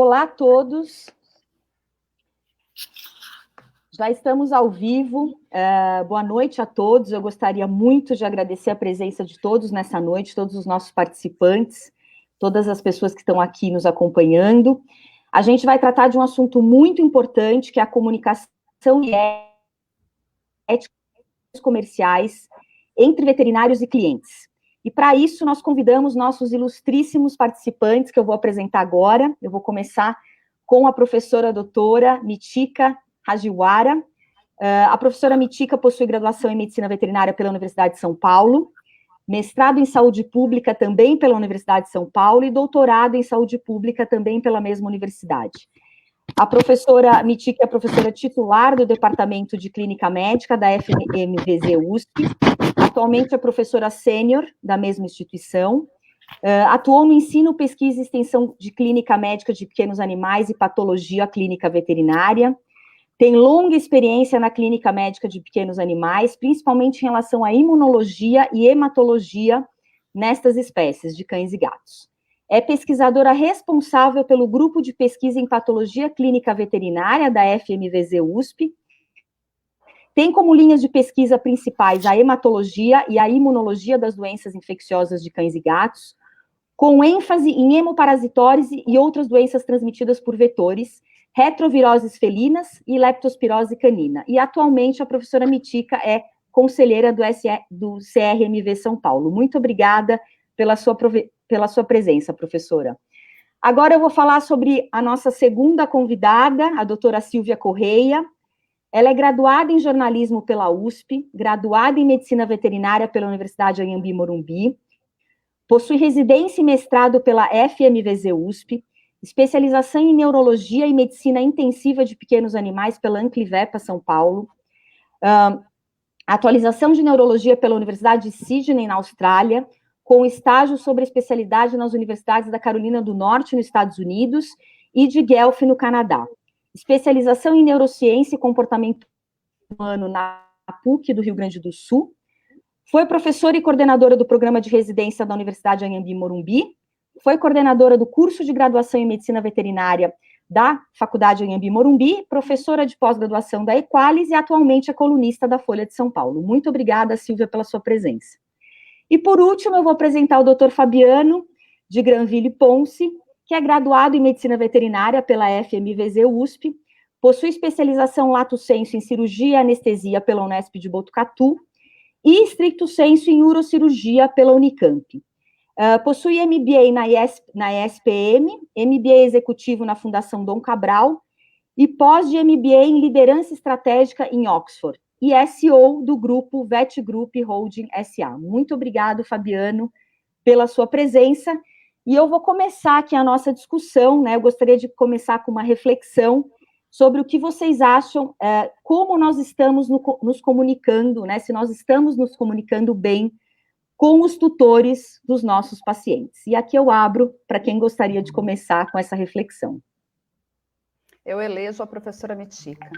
Olá a todos. Já estamos ao vivo. Boa noite a todos. Eu gostaria muito de agradecer a presença de todos nessa noite, todos os nossos participantes, todas as pessoas que estão aqui nos acompanhando. A gente vai tratar de um assunto muito importante, que é a comunicação e éticas comerciais entre veterinários e clientes. E para isso nós convidamos nossos ilustríssimos participantes, que eu vou apresentar agora. Eu vou começar com a professora doutora Mitika Hajiwara. A professora Mitika possui graduação em Medicina Veterinária pela Universidade de São Paulo, mestrado em Saúde Pública também pela Universidade de São Paulo e doutorado em Saúde Pública também pela mesma universidade. A professora Mitika é a professora titular do Departamento de Clínica Médica da FMVZ USP, atualmente é professora sênior da mesma instituição, atuou no ensino, pesquisa e extensão de clínica médica de pequenos animais e patologia clínica veterinária, tem longa experiência na clínica médica de pequenos animais, principalmente em relação à imunologia e hematologia nestas espécies de cães e gatos. É pesquisadora responsável pelo grupo de pesquisa em patologia clínica veterinária da FMVZ USP, tem como linhas de pesquisa principais a hematologia e a imunologia das doenças infecciosas de cães e gatos, com ênfase em hemoparasitose e outras doenças transmitidas por vetores, retroviroses felinas e leptospirose canina. E atualmente a professora Mitika é conselheira do CRMV São Paulo. Muito obrigada pela sua presença, professora. Agora eu vou falar sobre a nossa segunda convidada, a doutora Silvia Correia. Ela é graduada em jornalismo pela USP, graduada em medicina veterinária pela Universidade Anhembi Morumbi, possui residência e mestrado pela FMVZ USP, especialização em neurologia e medicina intensiva de pequenos animais pela Anclivepa São Paulo, atualização de neurologia pela Universidade de Sydney, na Austrália, com estágio sobre especialidade nas universidades da Carolina do Norte, nos Estados Unidos, e de Guelph, no Canadá. Especialização em neurociência e comportamento humano na PUC do Rio Grande do Sul. Foi professora e coordenadora do programa de residência da Universidade Anhembi Morumbi. Foi coordenadora do curso de graduação em medicina veterinária da Faculdade Anhembi Morumbi, professora de pós-graduação da Equalis e atualmente é colunista da Folha de São Paulo. Muito obrigada, Silvia, pela sua presença. E por último, eu vou apresentar o Dr. Fabiano de Granville Ponce, que é graduado em medicina veterinária pela FMVZ USP, possui especialização lato sensu em cirurgia e anestesia pela Unesp de Botucatu e stricto sensu em urocirurgia pela Unicamp. Possui MBA na ESPM, MBA executivo na Fundação Dom Cabral e pós de MBA em liderança estratégica em Oxford e SEO do grupo Vet Group Holding SA. Muito obrigado, Fabiano, pela sua presença. E eu vou começar aqui a nossa discussão, né? Eu gostaria de começar com uma reflexão sobre o que vocês acham, como nós estamos nos comunicando, né? Se nós estamos nos comunicando bem com os tutores dos nossos pacientes. E aqui eu abro para quem gostaria de começar com essa reflexão. Eu elejo a professora Mitika.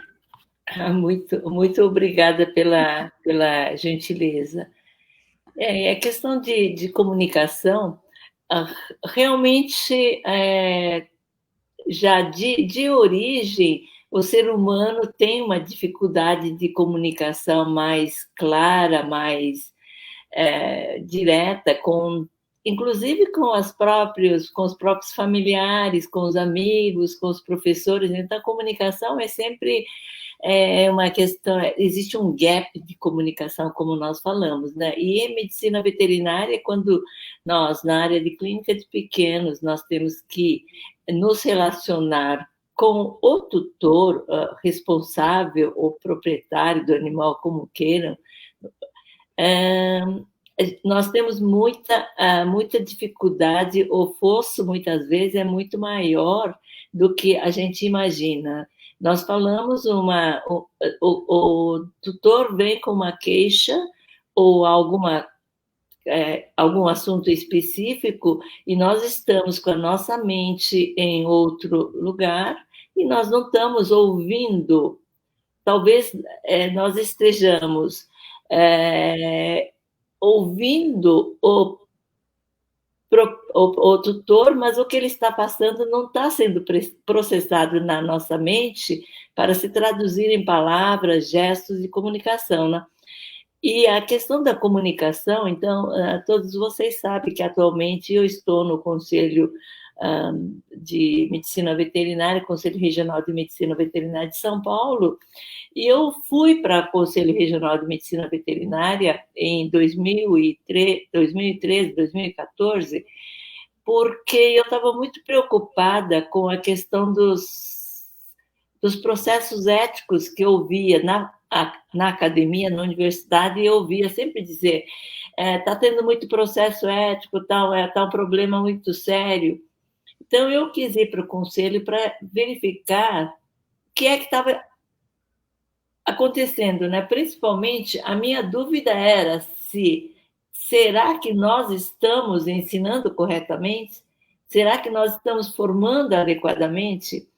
Muito obrigada pela gentileza. A questão de comunicação, realmente, já de origem, o ser humano tem uma dificuldade de comunicação mais clara, mais direta, inclusive com os próprios familiares, com os amigos, com os professores. Então, a comunicação é sempre uma questão, existe um gap de comunicação, como nós falamos, né? E em medicina veterinária, quando nós, na área de clínica de pequenos, nós temos que nos relacionar com o tutor responsável ou proprietário do animal, como queiram, nós temos muita dificuldade, o fosso, muitas vezes, é muito maior do que a gente imagina. Nós falamos, o tutor vem com uma queixa ou algum assunto específico e nós estamos com a nossa mente em outro lugar e nós não estamos ouvindo. Talvez nós estejamos ouvindo o tutor, mas o que ele está passando não está sendo processado na nossa mente para se traduzir em palavras, gestos e comunicação, né? E a questão da comunicação, então, todos vocês sabem que atualmente eu estou no Conselho de Medicina Veterinária, Conselho Regional de Medicina Veterinária de São Paulo, e eu fui para o Conselho Regional de Medicina Veterinária em 2013, 2014, porque eu estava muito preocupada com a questão dos processos éticos que eu via na academia, na universidade, e eu ouvia sempre dizer, está tendo muito processo ético, tá um problema muito sério. Então, eu quis ir para o conselho para verificar o que é que estava acontecendo, né? Principalmente, a minha dúvida era será que nós estamos ensinando corretamente? Será que nós estamos formando adequadamente?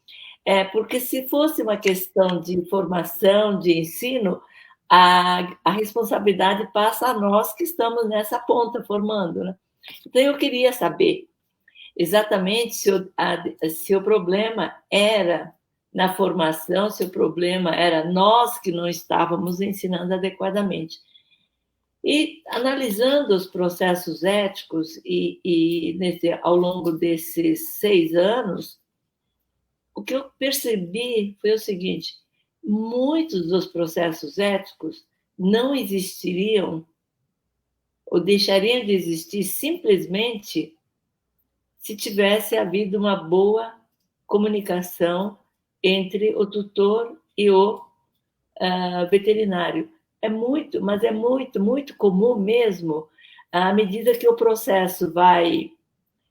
Porque se fosse uma questão de formação, de ensino, a responsabilidade passa a nós que estamos nessa ponta formando, né? Então, eu queria saber exatamente se o problema era na formação, se o problema era nós que não estávamos ensinando adequadamente. E analisando os processos éticos ao longo desses 6 anos, o que eu percebi foi o seguinte: muitos dos processos éticos não existiriam ou deixariam de existir simplesmente se tivesse havido uma boa comunicação entre o tutor e o veterinário. Mas é muito comum mesmo, à medida que o processo vai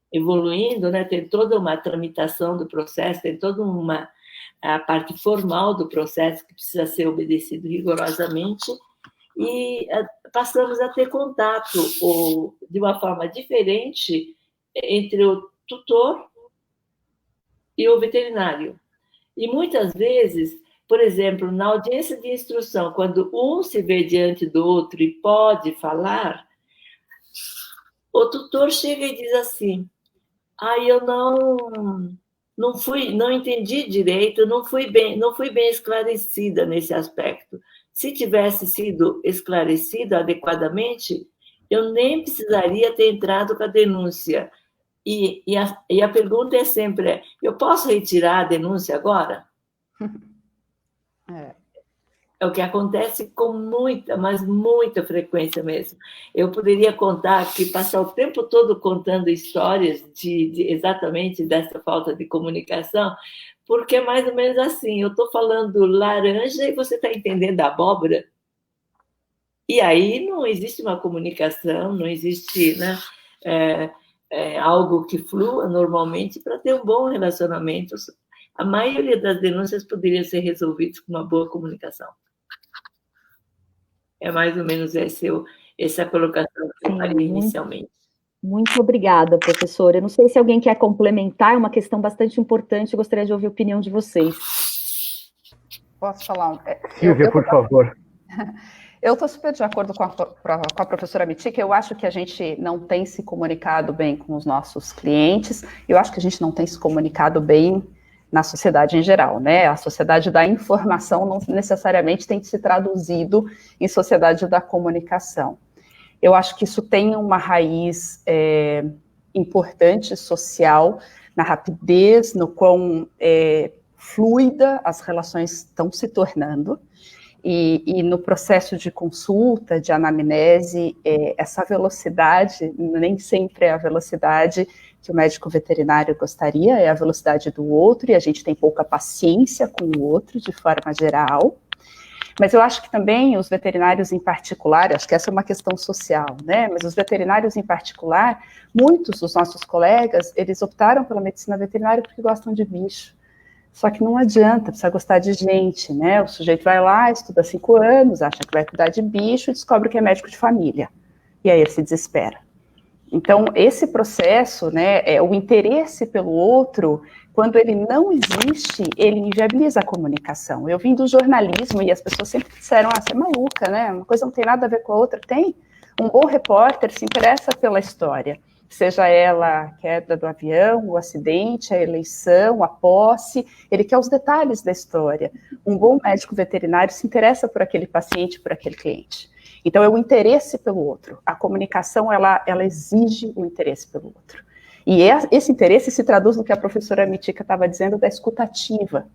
evoluindo, né, tem toda uma tramitação do processo, tem toda a parte formal do processo que precisa ser obedecido rigorosamente, e passamos a ter contato de uma forma diferente entre o tutor e o veterinário. E muitas vezes, por exemplo, na audiência de instrução, quando um se vê diante do outro e pode falar, o tutor chega e diz assim: eu não entendi direito, não fui bem esclarecida nesse aspecto. Se tivesse sido esclarecido adequadamente, eu nem precisaria ter entrado com a denúncia. E a pergunta é sempre: eu posso retirar a denúncia agora? É o que acontece com mas muita frequência mesmo. Eu poderia contar aqui, passar o tempo todo contando histórias exatamente dessa falta de comunicação, porque é mais ou menos assim: eu estou falando laranja e você está entendendo abóbora. E aí não existe uma comunicação, não existe, né, algo que flua normalmente para ter um bom relacionamento. A maioria das denúncias poderiam ser resolvidas com uma boa comunicação. É mais ou menos essa colocação que eu faria inicialmente. Muito obrigada, professora. Eu não sei se alguém quer complementar, é uma questão bastante importante, eu gostaria de ouvir a opinião de vocês. Posso falar? Silvia, por favor. Eu estou super de acordo com a professora Mitica. Eu acho que a gente não tem se comunicado bem com os nossos clientes, eu acho que a gente não tem se comunicado bem na sociedade em geral, né? A sociedade da informação não necessariamente tem se traduzido em sociedade da comunicação. Eu acho que isso tem uma raiz importante, social, na rapidez, no quão fluida as relações estão se tornando, e no processo de consulta, de anamnese, essa velocidade nem sempre é a velocidade que o médico veterinário gostaria, é a velocidade do outro, e a gente tem pouca paciência com o outro, de forma geral. Mas eu acho que também os veterinários em particular, acho que essa é uma questão social, né? Mas os veterinários em particular, muitos dos nossos colegas, eles optaram pela medicina veterinária porque gostam de bicho. Só que não adianta, precisa gostar de gente, né? O sujeito vai lá, estuda 5 anos, acha que vai cuidar de bicho e descobre que é médico de família. E aí ele se desespera. Então, esse processo, né, o interesse pelo outro, quando ele não existe, ele inviabiliza a comunicação. Eu vim do jornalismo e as pessoas sempre disseram: você é maluca, né? Uma coisa não tem nada a ver com a outra. Tem. Um bom repórter se interessa pela história. seja ela a queda do avião, o acidente, a eleição, a posse, ele quer os detalhes da história. Um bom médico veterinário se interessa por aquele paciente, por aquele cliente. Então, é o interesse pelo outro. A comunicação, ela exige o interesse pelo outro. E esse interesse se traduz no que a professora Mitica estava dizendo da escutativa.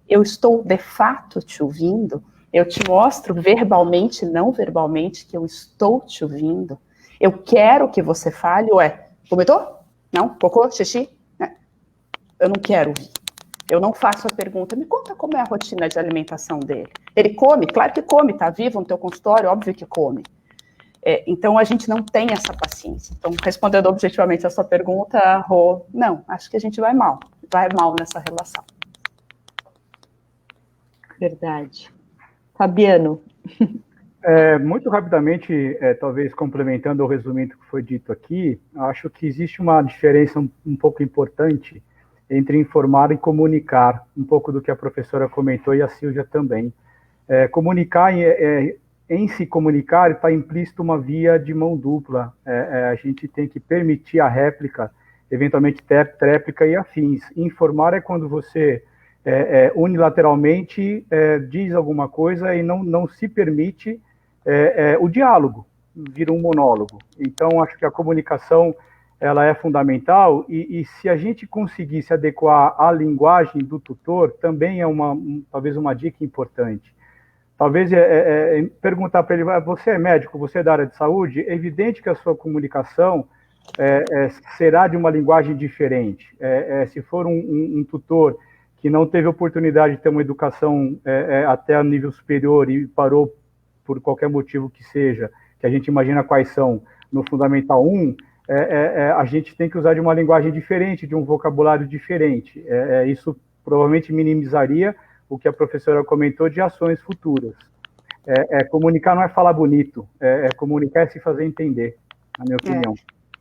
Eu estou, de fato, te ouvindo, eu te mostro verbalmente, não verbalmente, que eu estou te ouvindo. Eu quero que você fale, vomitou? Não? Cocô? Xixi? Eu não quero ouvir. Eu não faço a pergunta, me conta como é a rotina de alimentação dele. Ele come? Claro que come, tá vivo no teu consultório, óbvio que come. Então, a gente não tem essa paciência. Então, respondendo objetivamente a sua pergunta, Rô, não, acho que a gente vai mal nessa relação. Verdade. Fabiano. Muito rapidamente, talvez complementando ou resumindo o que foi dito aqui, acho que existe uma diferença um pouco importante entre informar e comunicar, um pouco do que a professora comentou e a Silvia também. Comunicar, em se comunicar, está implícito uma via de mão dupla. A gente tem que permitir a réplica, eventualmente tréplica e afins. Informar é quando você unilateralmente diz alguma coisa e não se permite o diálogo, vira um monólogo. Então, acho que a comunicação ela é fundamental e se a gente conseguir se adequar à linguagem do tutor, também é talvez uma dica importante. Talvez perguntar para ele, você é médico, você é da área de saúde, é evidente que a sua comunicação será de uma linguagem diferente. Se for um tutor que não teve oportunidade de ter uma educação até a nível superior e parou por qualquer motivo que seja, que a gente imagina quais são, no Fundamental 1, a gente tem que usar de uma linguagem diferente, de um vocabulário diferente. Isso provavelmente minimizaria o que a professora comentou de ações futuras. Comunicar não é falar bonito, comunicar é se fazer entender, na minha opinião.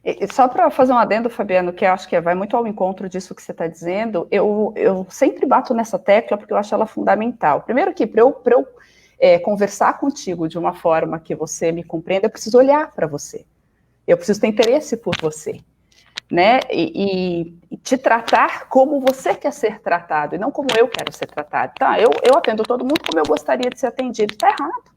E só para fazer um adendo, Fabiano, que eu acho que vai muito ao encontro disso que você está dizendo, eu sempre bato nessa tecla porque eu acho ela fundamental. Primeiro que para eu conversar contigo de uma forma que você me compreenda, eu preciso olhar para você. Eu preciso ter interesse por você, né? E te tratar como você quer ser tratado, e não como eu quero ser tratado. Tá, eu atendo todo mundo como eu gostaria de ser atendido. Está errado.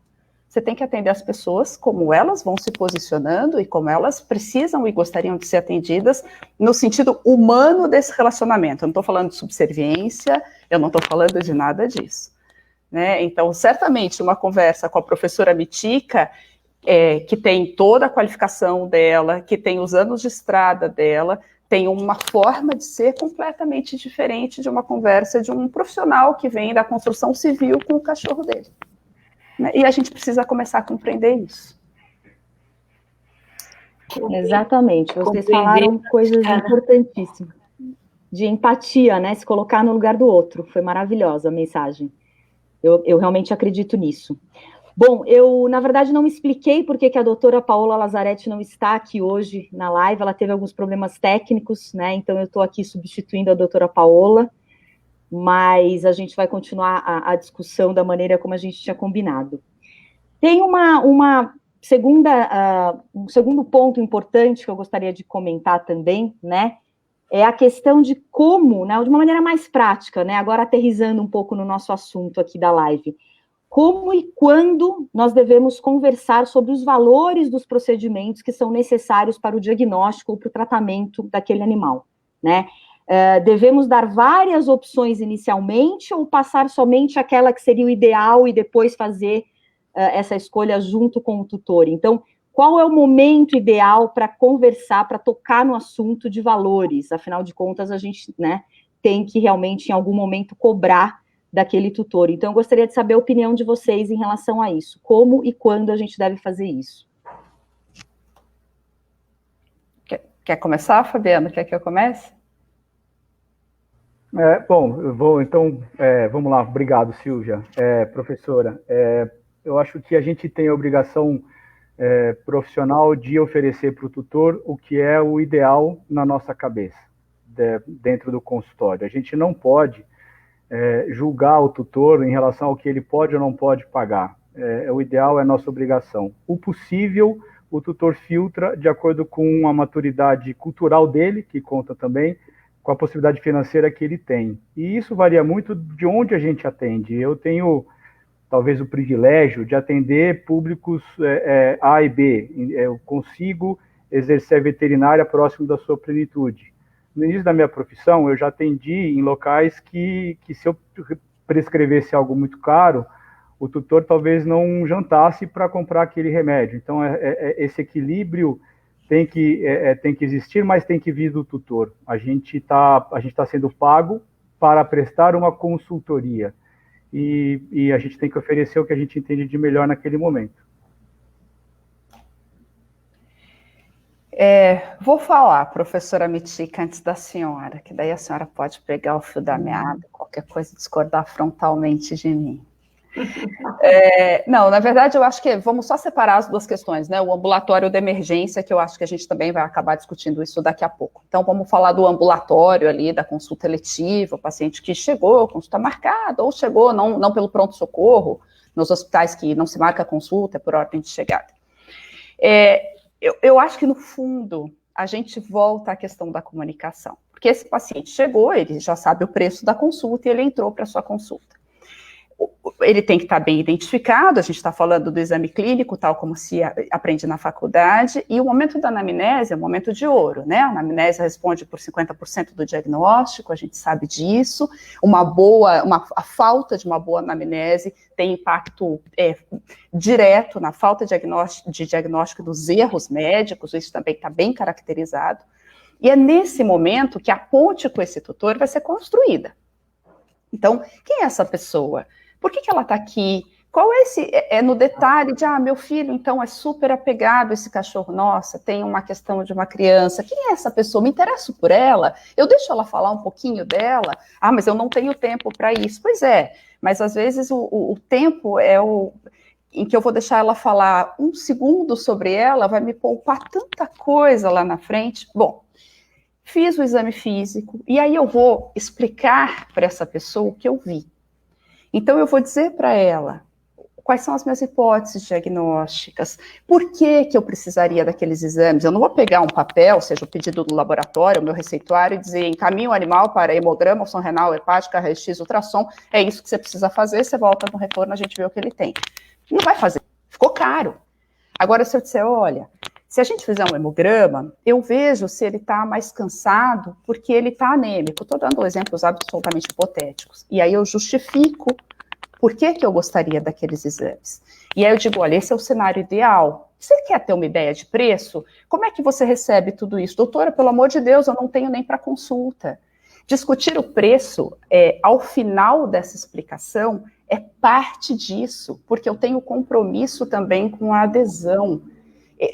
Você tem que atender as pessoas como elas vão se posicionando e como elas precisam e gostariam de ser atendidas no sentido humano desse relacionamento. Eu não estou falando de subserviência, eu não estou falando de nada disso, né? Então, certamente, uma conversa com a professora Mitica, que tem toda a qualificação dela, que tem os anos de estrada dela, tem uma forma de ser completamente diferente de uma conversa de um profissional que vem da construção civil com o cachorro dele. Né? E a gente precisa começar a compreender isso. Exatamente, vocês falaram coisas importantíssimas. De empatia, né? Se colocar no lugar do outro. Foi maravilhosa a mensagem. Eu realmente acredito nisso. Bom, eu, na verdade, não me expliquei por que a doutora Paola Lazzaretti não está aqui hoje na live, ela teve alguns problemas técnicos, né, então eu estou aqui substituindo a doutora Paola, mas a gente vai continuar a discussão da maneira como a gente tinha combinado. Tem um segundo ponto importante que eu gostaria de comentar também, né, é a questão de como, né, de uma maneira mais prática, né, agora aterrissando um pouco no nosso assunto aqui da live, como e quando nós devemos conversar sobre os valores dos procedimentos que são necessários para o diagnóstico ou para o tratamento daquele animal, né? Devemos dar várias opções inicialmente ou passar somente aquela que seria o ideal e depois fazer essa escolha junto com o tutor? Então, qual é o momento ideal para conversar, para tocar no assunto de valores? Afinal de contas, a gente, né, tem que realmente, em algum momento, cobrar daquele tutor. Então, eu gostaria de saber a opinião de vocês em relação a isso. Como e quando a gente deve fazer isso? Quer começar, Fabiano? Quer que eu comece? Bom, eu vou, então, vamos lá. Obrigado, Silvia. Professora, eu acho que a gente tem a obrigação profissional de oferecer para o tutor o que é o ideal na nossa cabeça, dentro do consultório. A gente não pode julgar o tutor em relação ao que ele pode ou não pode pagar. O ideal é nossa obrigação. O possível, o tutor filtra de acordo com a maturidade cultural dele, que conta também, com a possibilidade financeira que ele tem. E isso varia muito de onde a gente atende. Eu tenho, talvez, o privilégio de atender públicos A e B. Eu consigo exercer a veterinária próximo da sua plenitude. No início da minha profissão, eu já atendi em locais que se eu prescrevesse algo muito caro, o tutor talvez não jantasse para comprar aquele remédio. Então, esse equilíbrio tem que existir, mas tem que vir do tutor. A gente tá sendo pago para prestar uma consultoria. E a gente tem que oferecer o que a gente entende de melhor naquele momento. Vou falar, professora Mitica, antes da senhora, que daí a senhora pode pegar o fio da meada, qualquer coisa, discordar frontalmente de mim. Não, na verdade, eu acho que vamos só separar as duas questões, né? O ambulatório da emergência, que eu acho que a gente também vai acabar discutindo isso daqui a pouco. Então, vamos falar do ambulatório ali, da consulta eletiva, o paciente que chegou, consulta marcada, ou chegou não pelo pronto-socorro, nos hospitais que não se marca a consulta, é por ordem de chegada. Eu acho que, no fundo, a gente volta à questão da comunicação, porque esse paciente chegou, ele já sabe o preço da consulta e ele entrou para a sua consulta. Ele tem que estar bem identificado, a gente está falando do exame clínico, tal como se aprende na faculdade, e o momento da anamnese é um momento de ouro, né? A anamnese responde por 50% do diagnóstico, a gente sabe disso. A falta de uma boa anamnese tem impacto direto na falta de diagnóstico dos erros médicos, isso também está bem caracterizado. E é nesse momento que a ponte com esse tutor vai ser construída. Então, quem é essa pessoa? Por que ela está aqui? Qual é esse... no detalhe de, meu filho, então, é super apegado a esse cachorro. Nossa, tem uma questão de uma criança. Quem é essa pessoa? Me interesso por ela? Eu deixo ela falar um pouquinho dela? Mas eu não tenho tempo para isso. Pois é, mas às vezes o tempo em que eu vou deixar ela falar 1 segundo sobre ela, vai me poupar tanta coisa lá na frente. Bom, fiz o exame físico, e aí eu vou explicar para essa pessoa o que eu vi. Então, eu vou dizer para ela quais são as minhas hipóteses diagnósticas, por que eu precisaria daqueles exames. Eu não vou pegar um papel, seja o pedido do laboratório, o meu receituário, e dizer, encaminha o animal para hemograma, função renal, hepática, raio-x, ultrassom, é isso que você precisa fazer, você volta no retorno, a gente vê o que ele tem. Não vai fazer, ficou caro. Agora, se eu disser, olha, se a gente fizer um hemograma, eu vejo se ele está mais cansado porque ele está anêmico. Estou dando exemplos absolutamente hipotéticos. E aí eu justifico por que eu gostaria daqueles exames. E aí eu digo, olha, esse é o cenário ideal. Você quer ter uma ideia de preço? Como é que você recebe tudo isso? Doutora, pelo amor de Deus, eu não tenho nem para consulta. Discutir o preço, ao final dessa explicação, é parte disso, porque eu tenho compromisso também com a adesão.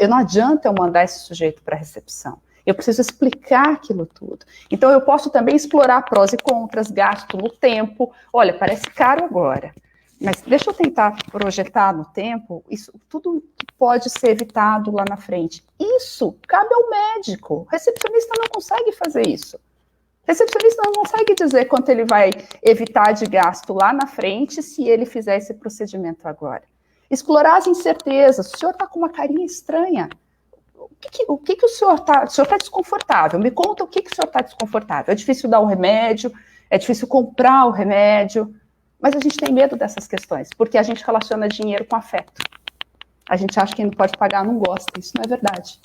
Não adianta eu mandar esse sujeito para a recepção. Eu preciso explicar aquilo tudo. Então, eu posso também explorar prós e contras, gasto no tempo. Olha, parece caro agora, mas deixa eu tentar projetar no tempo isso, tudo que pode ser evitado lá na frente. Isso cabe ao médico. O recepcionista não consegue fazer isso. O recepcionista não consegue dizer quanto ele vai evitar de gasto lá na frente se ele fizer esse procedimento agora. Explorar as incertezas. O senhor está com uma carinha estranha. O que o senhor está... O senhor está desconfortável. Me conta o que o senhor está desconfortável. É difícil dar o remédio, é difícil comprar o remédio, mas a gente tem medo dessas questões, porque a gente relaciona dinheiro com afeto. A gente acha que quem não pode pagar não gosta. Isso não é verdade.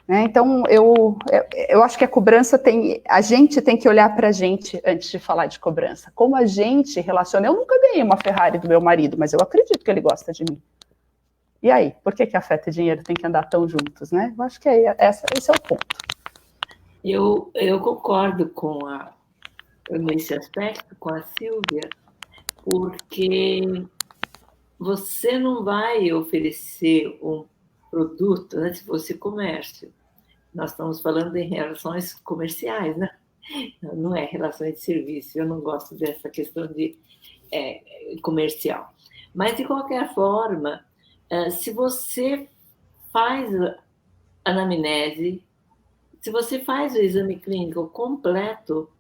Então, eu acho que a cobrança a gente tem que olhar para a gente antes de falar de cobrança. Como a gente relaciona... Eu nunca ganhei uma Ferrari do meu marido, mas eu acredito que ele gosta de mim. E aí? Por que afeto e dinheiro tem que andar tão juntos, né? Eu acho que esse é o ponto. Eu concordo nesse aspecto com a Silvia, porque você não vai oferecer um produto, né, se fosse comércio. Nós estamos falando em relações comerciais, né? Não é relações de serviço. Eu não gosto dessa questão de comercial. Mas, de qualquer forma, se você faz a anamnese, se você faz o exame clínico completo,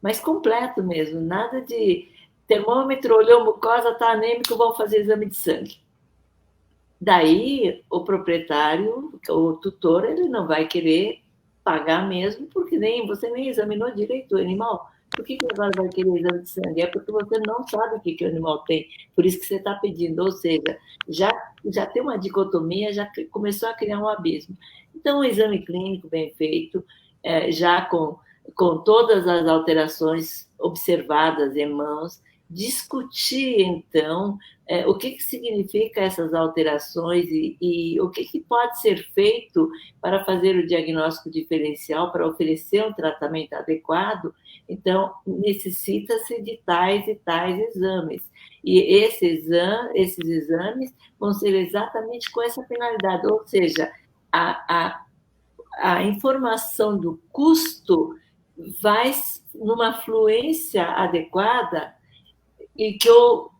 mas completo mesmo, nada de termômetro, olhou mucosa, está anêmico, vamos fazer exame de sangue. Daí, o proprietário, o tutor, ele não vai querer pagar mesmo, porque você nem examinou direito o animal. Por que agora vai querer exame de sangue? É porque você não sabe o que o animal tem. Por isso que você está pedindo. Ou seja, já tem uma dicotomia, já começou a criar um abismo. Então, o exame clínico bem feito, já com todas as alterações observadas em mãos, discutir, então, o que significa essas alterações e o que pode ser feito para fazer o diagnóstico diferencial, para oferecer um tratamento adequado. Então, necessita-se de tais e tais exames. E esses exames vão ser exatamente com essa finalidade, ou seja, a informação do custo vai numa fluência adequada e que o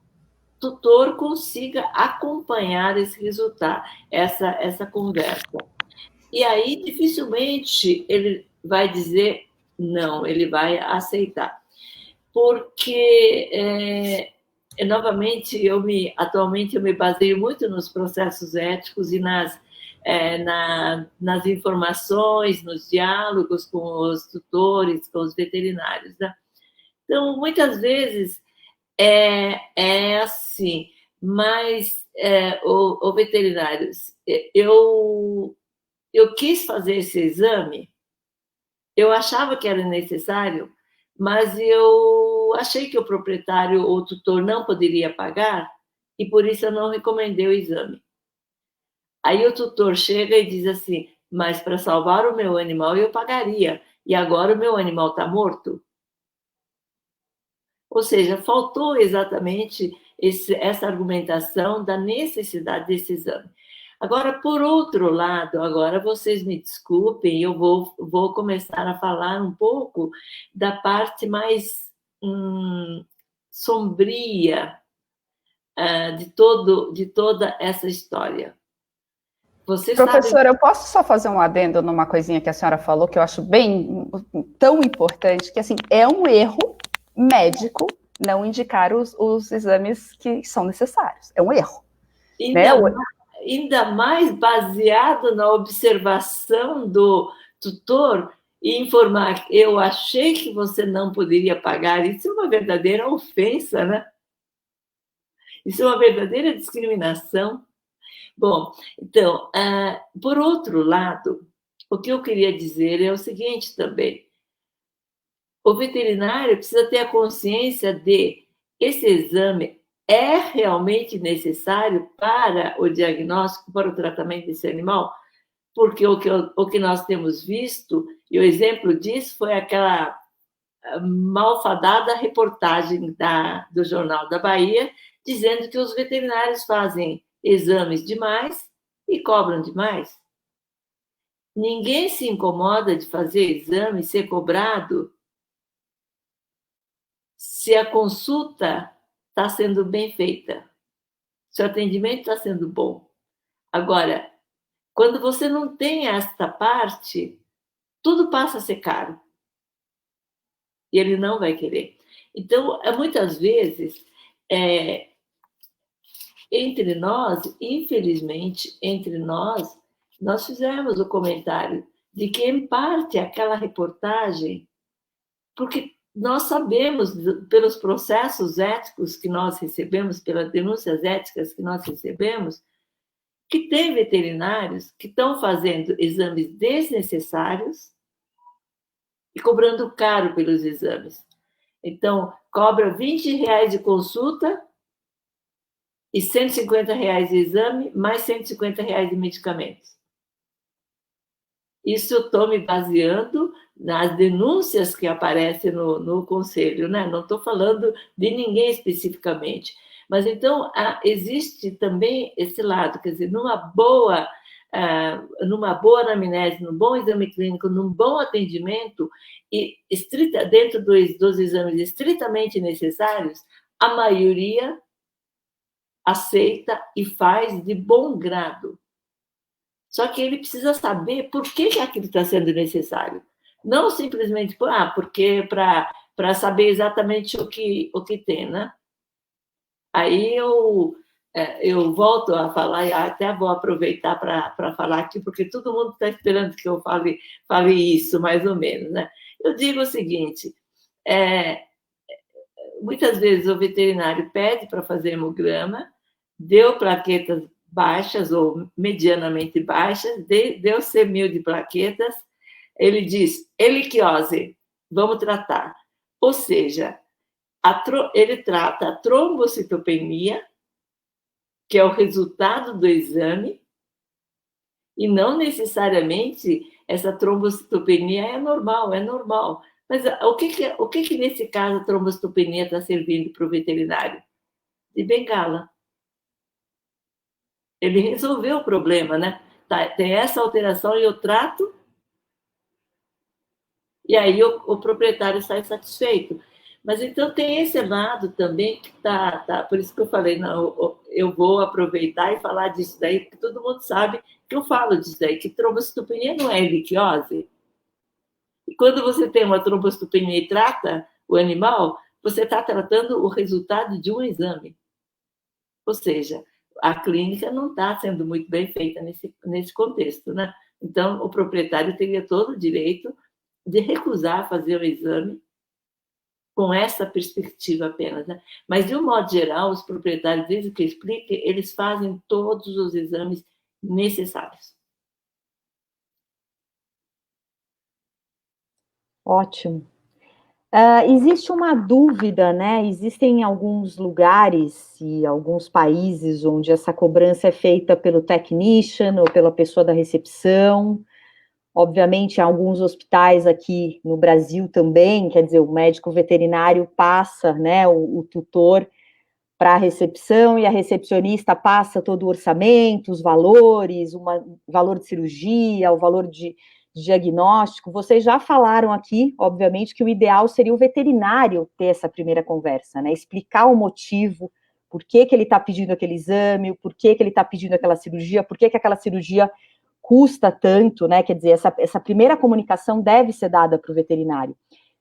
tutor consiga acompanhar esse resultado, essa conversa. E aí, dificilmente, ele vai dizer não, ele vai aceitar. Porque, novamente, atualmente eu me baseio muito nos processos éticos e nas informações, nos diálogos com os tutores, com os veterinários. Né? Então, muitas vezes, é assim, mas o veterinário, eu quis fazer esse exame, eu achava que era necessário, mas eu achei que o proprietário ou o tutor não poderia pagar e por isso eu não recomendei o exame. Aí o tutor chega e diz assim, mas para salvar o meu animal eu pagaria, e agora o meu animal está morto? Ou seja, faltou exatamente essa argumentação da necessidade desse exame. Agora, por outro lado, agora vocês me desculpem, eu vou começar a falar um pouco da parte mais sombria de toda essa história. Professora, eu posso só fazer um adendo numa coisinha que a senhora falou, que eu acho tão importante, que assim, é um erro médico não indicar os exames que são necessários. É um erro. Ainda mais baseado na observação do tutor e informar que eu achei que você não poderia pagar. Isso é uma verdadeira ofensa, né? Isso é uma verdadeira discriminação. Bom, então, por outro lado, o que eu queria dizer é o seguinte também. O veterinário precisa ter a consciência de esse exame é realmente necessário para o diagnóstico, para o tratamento desse animal? Porque o que nós temos visto, e o exemplo disso foi aquela malfadada reportagem do Jornal da Bahia, dizendo que os veterinários fazem exames demais e cobram demais. Ninguém se incomoda de fazer exame e ser cobrado se a consulta está sendo bem feita, se o atendimento está sendo bom. Agora, quando você não tem esta parte, tudo passa a ser caro. E ele não vai querer. Então, muitas vezes, entre nós, infelizmente, nós fizemos o comentário de que, em parte, aquela reportagem, porque nós sabemos, pelos processos éticos que nós recebemos, pelas denúncias éticas que nós recebemos, que tem veterinários que estão fazendo exames desnecessários e cobrando caro pelos exames. Então, cobra R$20 de consulta e R$150 de exame, mais R$150 de medicamentos. Isso eu estou me baseando nas denúncias que aparecem no conselho, né? Não estou falando de ninguém especificamente. Mas, então, existe também esse lado, quer dizer, numa boa anamnese, num bom exame clínico, num bom atendimento, e dentro dos exames estritamente necessários, a maioria aceita e faz de bom grado. Só que ele precisa saber por que aquilo está sendo necessário. Não simplesmente porque para saber exatamente o que tem, né? Aí eu volto a falar, e até vou aproveitar para falar aqui, porque todo mundo está esperando que eu fale isso, mais ou menos, né? Eu digo o seguinte, muitas vezes o veterinário pede para fazer hemograma, deu plaquetas baixas ou medianamente baixas, deu 100.000 de plaquetas, ele diz, heliquiose, vamos tratar. Ou seja, ele trata a trombocitopenia, que é o resultado do exame, e não necessariamente essa trombocitopenia é normal. Mas o que nesse caso a trombocitopenia está servindo para o veterinário? De bengala. Ele resolveu o problema, né? Tem essa alteração e eu trato, e aí o proprietário sai satisfeito. Mas então tem esse lado também que tá, por isso que eu falei, não, eu vou aproveitar e falar disso daí, porque todo mundo sabe que eu falo disso daí, que trombocitopenia não é heliquiose. E quando você tem uma trombocitopenia e trata o animal, você está tratando o resultado de um exame. Ou seja, a clínica não está sendo muito bem feita nesse contexto, né? Então, o proprietário teria todo o direito de recusar fazer o exame com essa perspectiva apenas, né? Mas, de um modo geral, os proprietários, desde que eu explique, eles fazem todos os exames necessários. Ótimo. Existe uma dúvida, né? Existem alguns lugares e alguns países onde essa cobrança é feita pelo technician ou pela pessoa da recepção. Obviamente, há alguns hospitais aqui no Brasil também, quer dizer, o médico veterinário passa, né, o tutor para a recepção e a recepcionista passa todo o orçamento, os valores, o valor de cirurgia, o valor de diagnóstico. Vocês já falaram aqui, obviamente, que o ideal seria o veterinário ter essa primeira conversa, né, explicar o motivo, por que ele está pedindo aquele exame, por que ele está pedindo aquela cirurgia, por que aquela cirurgia custa tanto, né? Quer dizer, essa primeira comunicação deve ser dada para o veterinário.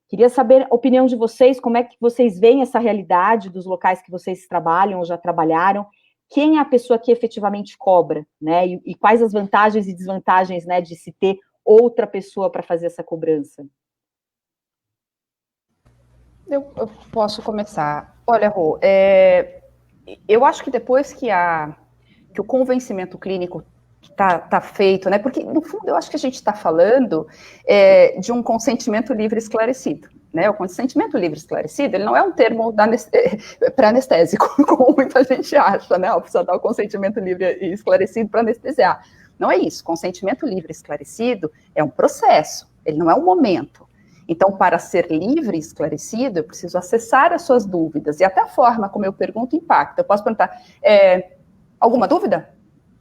Queria saber a opinião de vocês, como é que vocês veem essa realidade dos locais que vocês trabalham ou já trabalharam, quem é a pessoa que efetivamente cobra, né? E quais as vantagens e desvantagens, né, de se ter outra pessoa para fazer essa cobrança? Eu posso começar. Olha, Rô, eu acho que depois que o convencimento clínico tá feito, né? Porque, no fundo, eu acho que a gente está falando de um consentimento livre esclarecido, né? O consentimento livre esclarecido, ele não é um termo para anestésico, como muita gente acha, né? Precisa dar o consentimento livre e esclarecido para anestesiar. Não é isso. Consentimento livre e esclarecido é um processo, ele não é um momento. Então, para ser livre e esclarecido, eu preciso acessar as suas dúvidas, e até a forma como eu pergunto impacta. Eu posso perguntar, alguma dúvida?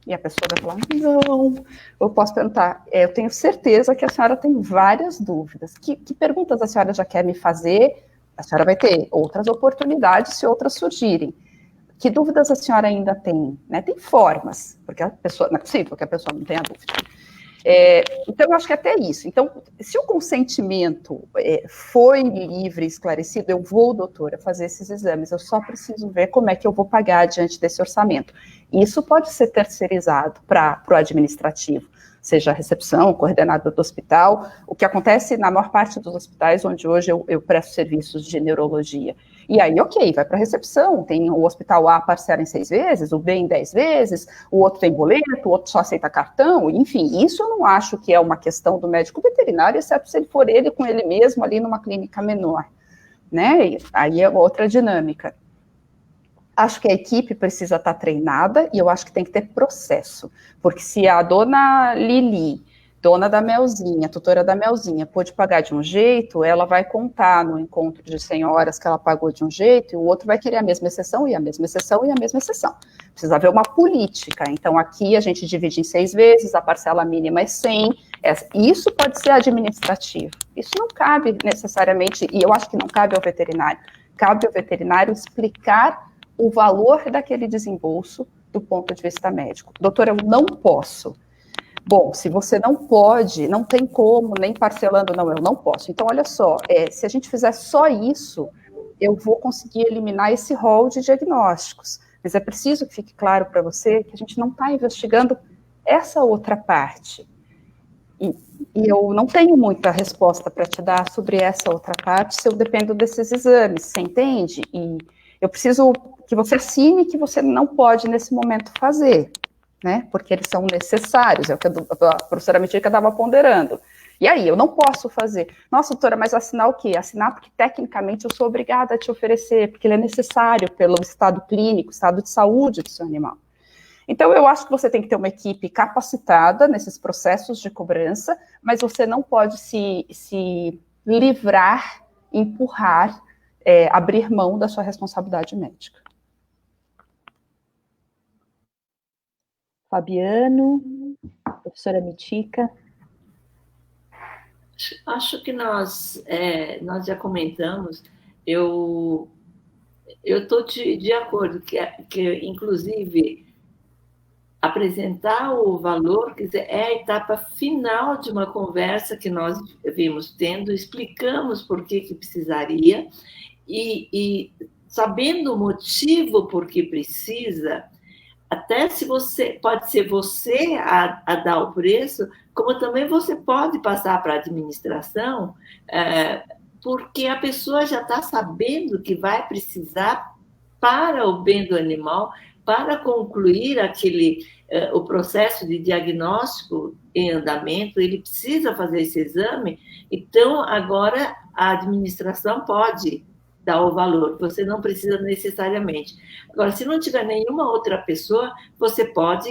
E a pessoa vai falar, não. Eu posso perguntar, eu tenho certeza que a senhora tem várias dúvidas. Que perguntas a senhora já quer me fazer? A senhora vai ter outras oportunidades se outras surgirem. Que dúvidas a senhora ainda tem? Né? Tem formas, porque a pessoa, não é possível que a pessoa não tenha dúvida. Então, eu acho que até isso. Então, se o consentimento foi livre e esclarecido, eu vou, doutora, fazer esses exames, eu só preciso ver como é que eu vou pagar diante desse orçamento. Isso pode ser terceirizado para o administrativo, seja a recepção, o coordenador do hospital, o que acontece na maior parte dos hospitais onde hoje eu presto serviços de neurologia. E aí, ok, vai para a recepção, tem o hospital A parcela em 6 vezes, o B em 10 vezes, o outro tem boleto, o outro só aceita cartão, enfim, isso eu não acho que é uma questão do médico veterinário, exceto se ele for ele com ele mesmo ali numa clínica menor, né? E aí é outra dinâmica. Acho que a equipe precisa estar treinada e eu acho que tem que ter processo, porque se a dona Lili, dona da Melzinha, tutora da Melzinha, pôde pagar de um jeito, ela vai contar no encontro de 100 horas que ela pagou de um jeito, e o outro vai querer a mesma exceção, e a mesma exceção, e a mesma exceção. Precisa haver uma política. Então, aqui a gente divide em 6 vezes, a parcela mínima é 100, isso pode ser administrativo. Isso não cabe necessariamente, e eu acho que não cabe ao veterinário. Cabe ao veterinário explicar o valor daquele desembolso do ponto de vista médico. Doutora, eu não posso. Bom, se você não pode, não tem como, nem parcelando, não, eu não posso. Então, olha só, se a gente fizer só isso, eu vou conseguir eliminar esse rol de diagnósticos. Mas é preciso que fique claro para você que a gente não está investigando essa outra parte. E eu não tenho muita resposta para te dar sobre essa outra parte se eu dependo desses exames, você entende? E eu preciso que você assine que você não pode, nesse momento, fazer, né? Porque eles são necessários, é o que a professora Mitica estava ponderando. E aí, eu não posso fazer. Nossa, doutora, mas assinar o quê? Assinar porque, tecnicamente, eu sou obrigada a te oferecer, porque ele é necessário pelo estado clínico, estado de saúde do seu animal. Então, eu acho que você tem que ter uma equipe capacitada nesses processos de cobrança, mas você não pode se livrar, empurrar, abrir mão da sua responsabilidade médica. Fabiano, professora Mitica. Acho que nós já comentamos, eu estou de acordo que, inclusive, apresentar o valor, quer dizer, é a etapa final de uma conversa que nós vimos tendo, explicamos por que precisaria, e sabendo o motivo por que precisa, até se você, pode ser você a dar o preço, como também você pode passar para a administração, porque a pessoa já está sabendo que vai precisar para o bem do animal, para concluir o processo de diagnóstico em andamento, ele precisa fazer esse exame, então agora a administração pode dar o valor, você não precisa necessariamente. Agora, se não tiver nenhuma outra pessoa, você pode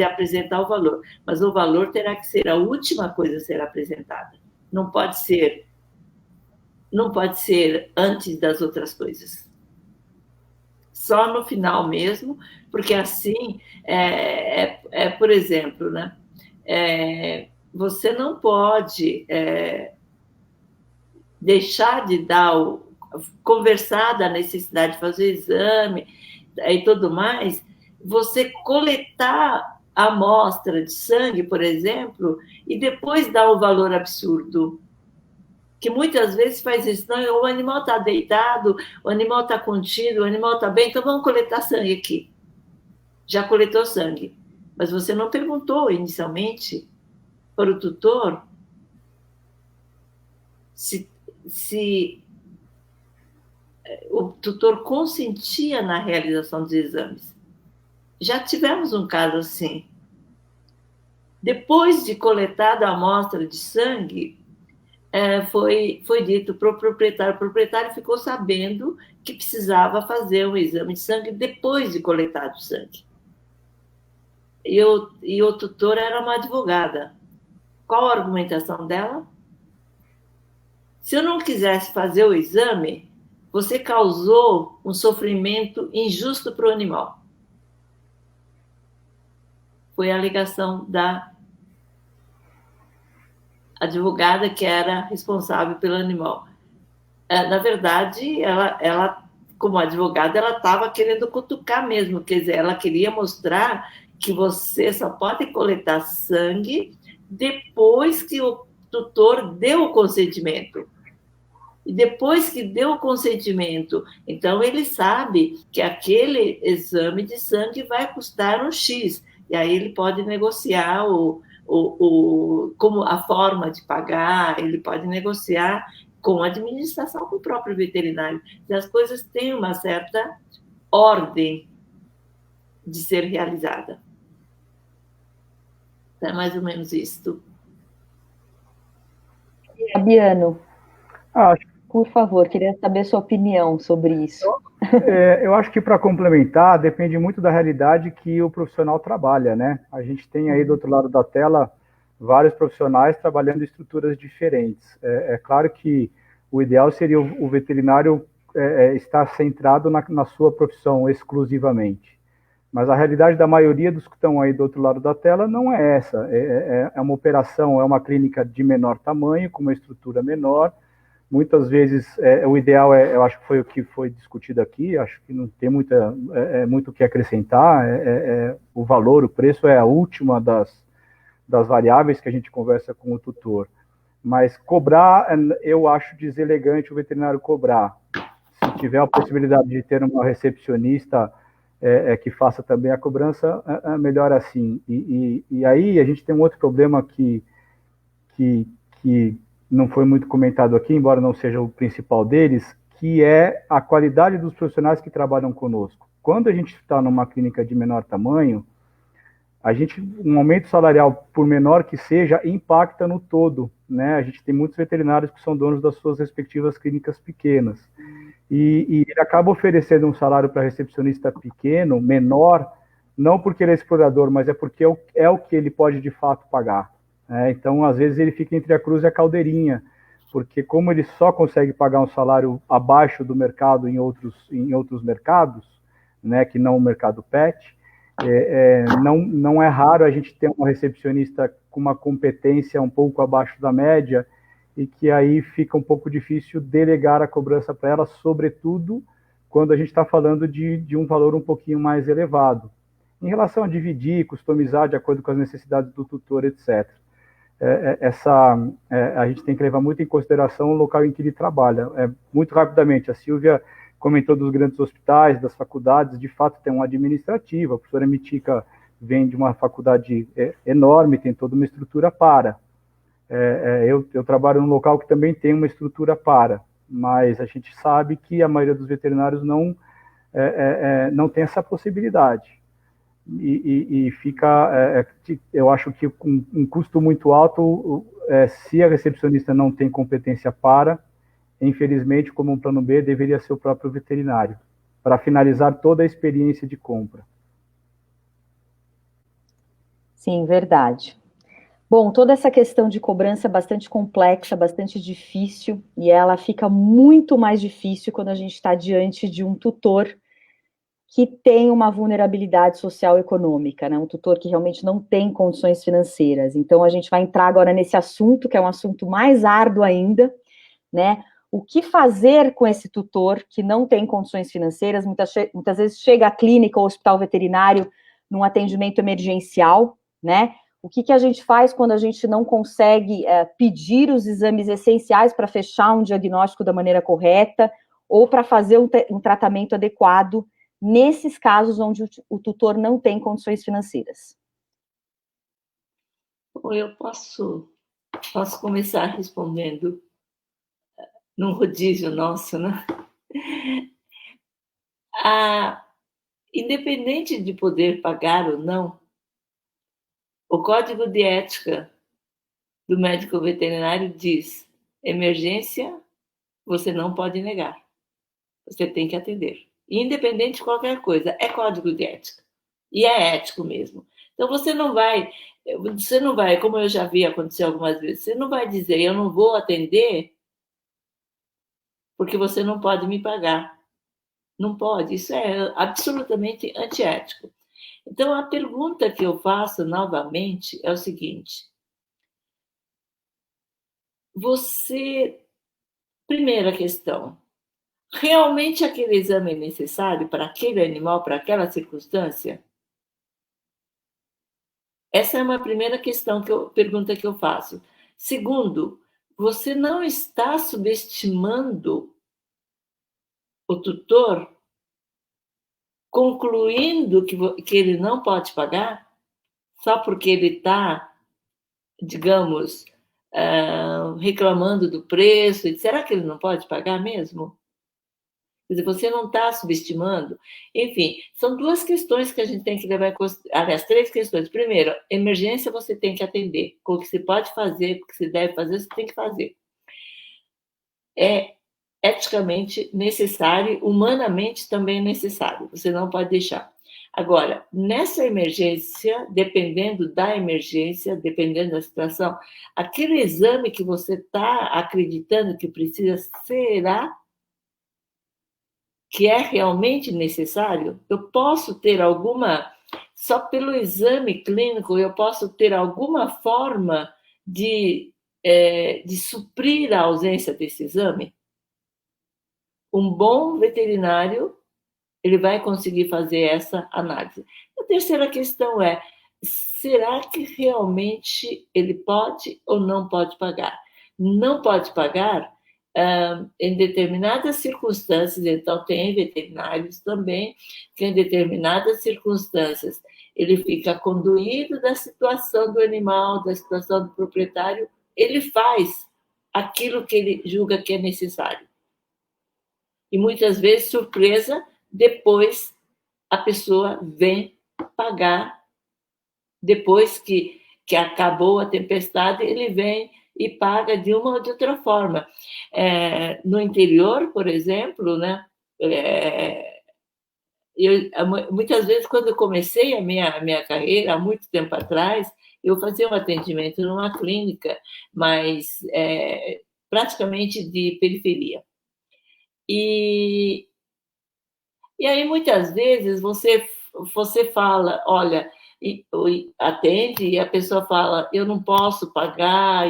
apresentar o valor, mas o valor terá que ser a última coisa a ser apresentada. Não pode ser antes das outras coisas. Só no final mesmo, porque assim, por exemplo, né, você não pode deixar de conversar da necessidade de fazer o exame e tudo mais, você coletar a amostra de sangue, por exemplo, e depois dar um valor absurdo, que muitas vezes faz isso. Não, o animal está deitado, o animal está contido, o animal está bem, então vamos coletar sangue aqui. Já coletou sangue, mas você não perguntou inicialmente para o tutor se o tutor consentia na realização dos exames. Já tivemos um caso assim. Depois de coletada a amostra de sangue, foi dito para o proprietário ficou sabendo que precisava fazer um exame de sangue depois de coletado o sangue. E o tutor era uma advogada. Qual a argumentação dela? Se eu não quisesse fazer o exame, você causou um sofrimento injusto para o animal. Foi a alegação da advogada que era responsável pelo animal. Na verdade, ela como advogada, ela estava querendo cutucar mesmo, quer dizer, ela queria mostrar que você só pode coletar sangue depois que o tutor deu o consentimento. E depois que deu o consentimento, então ele sabe que aquele exame de sangue vai custar um X, e aí ele pode negociar como a forma de pagar, ele pode negociar com a administração, com o próprio veterinário. E as coisas têm uma certa ordem de ser realizada. É mais ou menos isto. Fabiano, por favor, queria saber sua opinião sobre isso. Eu acho que, para complementar, depende muito da realidade que o profissional trabalha, né? A gente tem aí do outro lado da tela vários profissionais trabalhando em estruturas diferentes. É claro que o ideal seria o veterinário estar centrado na sua profissão exclusivamente. Mas a realidade da maioria dos que estão aí do outro lado da tela não é essa. É uma operação, é uma clínica de menor tamanho, com uma estrutura menor. Muitas vezes, o ideal eu acho que foi o que foi discutido aqui, acho que não tem muito o que acrescentar, o valor, o preço é a última das variáveis que a gente conversa com o tutor. Mas cobrar, eu acho deselegante o veterinário cobrar tiver a possibilidade de ter uma recepcionista que faça também a cobrança, é melhor assim. E aí a gente tem um outro problema que não foi muito comentado aqui, embora não seja o principal deles, que é a qualidade dos profissionais que trabalham conosco. Quando a gente está numa clínica de menor tamanho, um aumento salarial, por menor que seja, impacta no todo, né? A gente tem muitos veterinários que são donos das suas respectivas clínicas pequenas. E ele acaba oferecendo um salário para recepcionista pequeno, menor, não porque ele é explorador, mas é porque é o que ele pode de fato pagar. Né? Então, às vezes, ele fica entre a cruz e a caldeirinha, porque como ele só consegue pagar um salário abaixo do mercado em outros mercados, né, que não o mercado pet, não é raro a gente ter uma recepcionista com uma competência um pouco abaixo da média e que aí fica um pouco difícil delegar a cobrança para ela, sobretudo quando a gente está falando de um valor um pouquinho mais elevado. Em relação a dividir, customizar de acordo com as necessidades do tutor, etc. A gente tem que levar muito em consideração o local em que ele trabalha. Muito rapidamente, a Silvia comentou dos grandes hospitais, das faculdades, de fato tem uma administrativa, a professora Mitica vem de uma faculdade enorme, tem toda uma estrutura para. Eu trabalho num local que também tem uma estrutura para, mas a gente sabe que a maioria dos veterinários não tem essa possibilidade. E fica, eu acho que com um custo muito alto, se a recepcionista não tem competência para, infelizmente, como um plano B, deveria ser o próprio veterinário, para finalizar toda a experiência de compra. Sim, verdade. Bom, toda essa questão de cobrança é bastante complexa, bastante difícil, e ela fica muito mais difícil quando a gente está diante de um tutor que tem uma vulnerabilidade social e econômica, né? Um tutor que realmente não tem condições financeiras. Então, a gente vai entrar agora nesse assunto, que é um assunto mais árduo ainda, né? O que fazer com esse tutor que não tem condições financeiras? Muitas vezes chega à clínica ou hospital veterinário num atendimento emergencial, né? O que a gente faz quando a gente não consegue pedir os exames essenciais para fechar um diagnóstico da maneira correta ou para fazer um tratamento adequado nesses casos onde o tutor não tem condições financeiras? Bom, eu posso começar respondendo num rodízio nosso, né? Independente de poder pagar ou não, o Código de Ética do médico veterinário diz: emergência, você não pode negar. Você tem que atender. Independente de qualquer coisa, é código de ética. E é ético mesmo. Então, você não vai, como eu já vi acontecer algumas vezes, você não vai dizer, eu não vou atender porque você não pode me pagar. Não pode, isso é absolutamente antiético. Então, a pergunta que eu faço novamente é o seguinte: primeira questão, realmente aquele exame é necessário para aquele animal, para aquela circunstância? Essa é uma primeira pergunta que eu faço. Segundo, você não está subestimando o tutor, concluindo que ele não pode pagar, só porque ele está, digamos, reclamando do preço? Será que ele não pode pagar mesmo? Quer dizer, você não está subestimando. Enfim, são duas questões que a gente tem que levar em consideração. Aliás, três questões. Primeiro, emergência você tem que atender. Com o que você pode fazer, o que você deve fazer, você tem que fazer. É eticamente necessário, humanamente também necessário. Você não pode deixar. Agora, nessa emergência, dependendo da emergência, dependendo da situação, aquele exame que você está acreditando que precisa, será que é realmente necessário? Eu posso ter só pelo exame clínico, eu posso ter alguma forma de suprir a ausência desse exame? Um bom veterinário, ele vai conseguir fazer essa análise. A terceira questão é, será que realmente ele pode ou não pode pagar? Não pode pagar, em determinadas circunstâncias, então tem veterinários também, que em determinadas circunstâncias ele fica conduído da situação do animal, da situação do proprietário, ele faz aquilo que ele julga que é necessário. E muitas vezes, surpresa, depois a pessoa vem pagar, depois que acabou a tempestade, ele vem e paga de uma ou de outra forma. No interior, por exemplo, né, muitas vezes, quando eu comecei a minha carreira, há muito tempo atrás, eu fazia um atendimento numa clínica, mas praticamente de periferia. E aí, muitas vezes, você fala, olha, atende, e a pessoa fala, eu não posso pagar,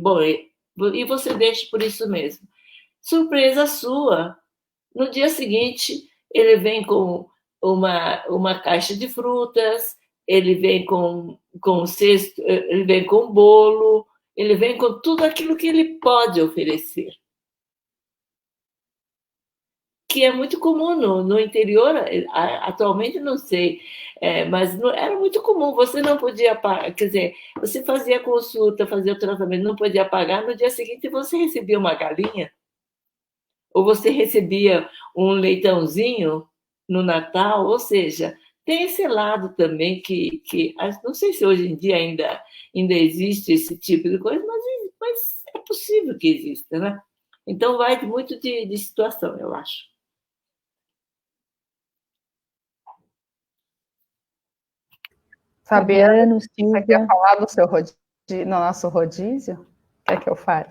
bom, e você deixa por isso mesmo. Surpresa sua, no dia seguinte, ele vem com uma caixa de frutas, ele vem com um cesto, ele vem com um bolo, ele vem com tudo aquilo que ele pode oferecer. Que é muito comum no interior, atualmente não sei, mas era muito comum, você não podia pagar, quer dizer, você fazia consulta, fazia o tratamento, não podia pagar, no dia seguinte você recebia uma galinha, ou você recebia um leitãozinho no Natal, ou seja, tem esse lado também que não sei se hoje em dia ainda existe esse tipo de coisa, mas é possível que exista, né? Então vai muito de situação, eu acho. Fabiano, você quer falar no nosso rodízio? Quer que eu fale?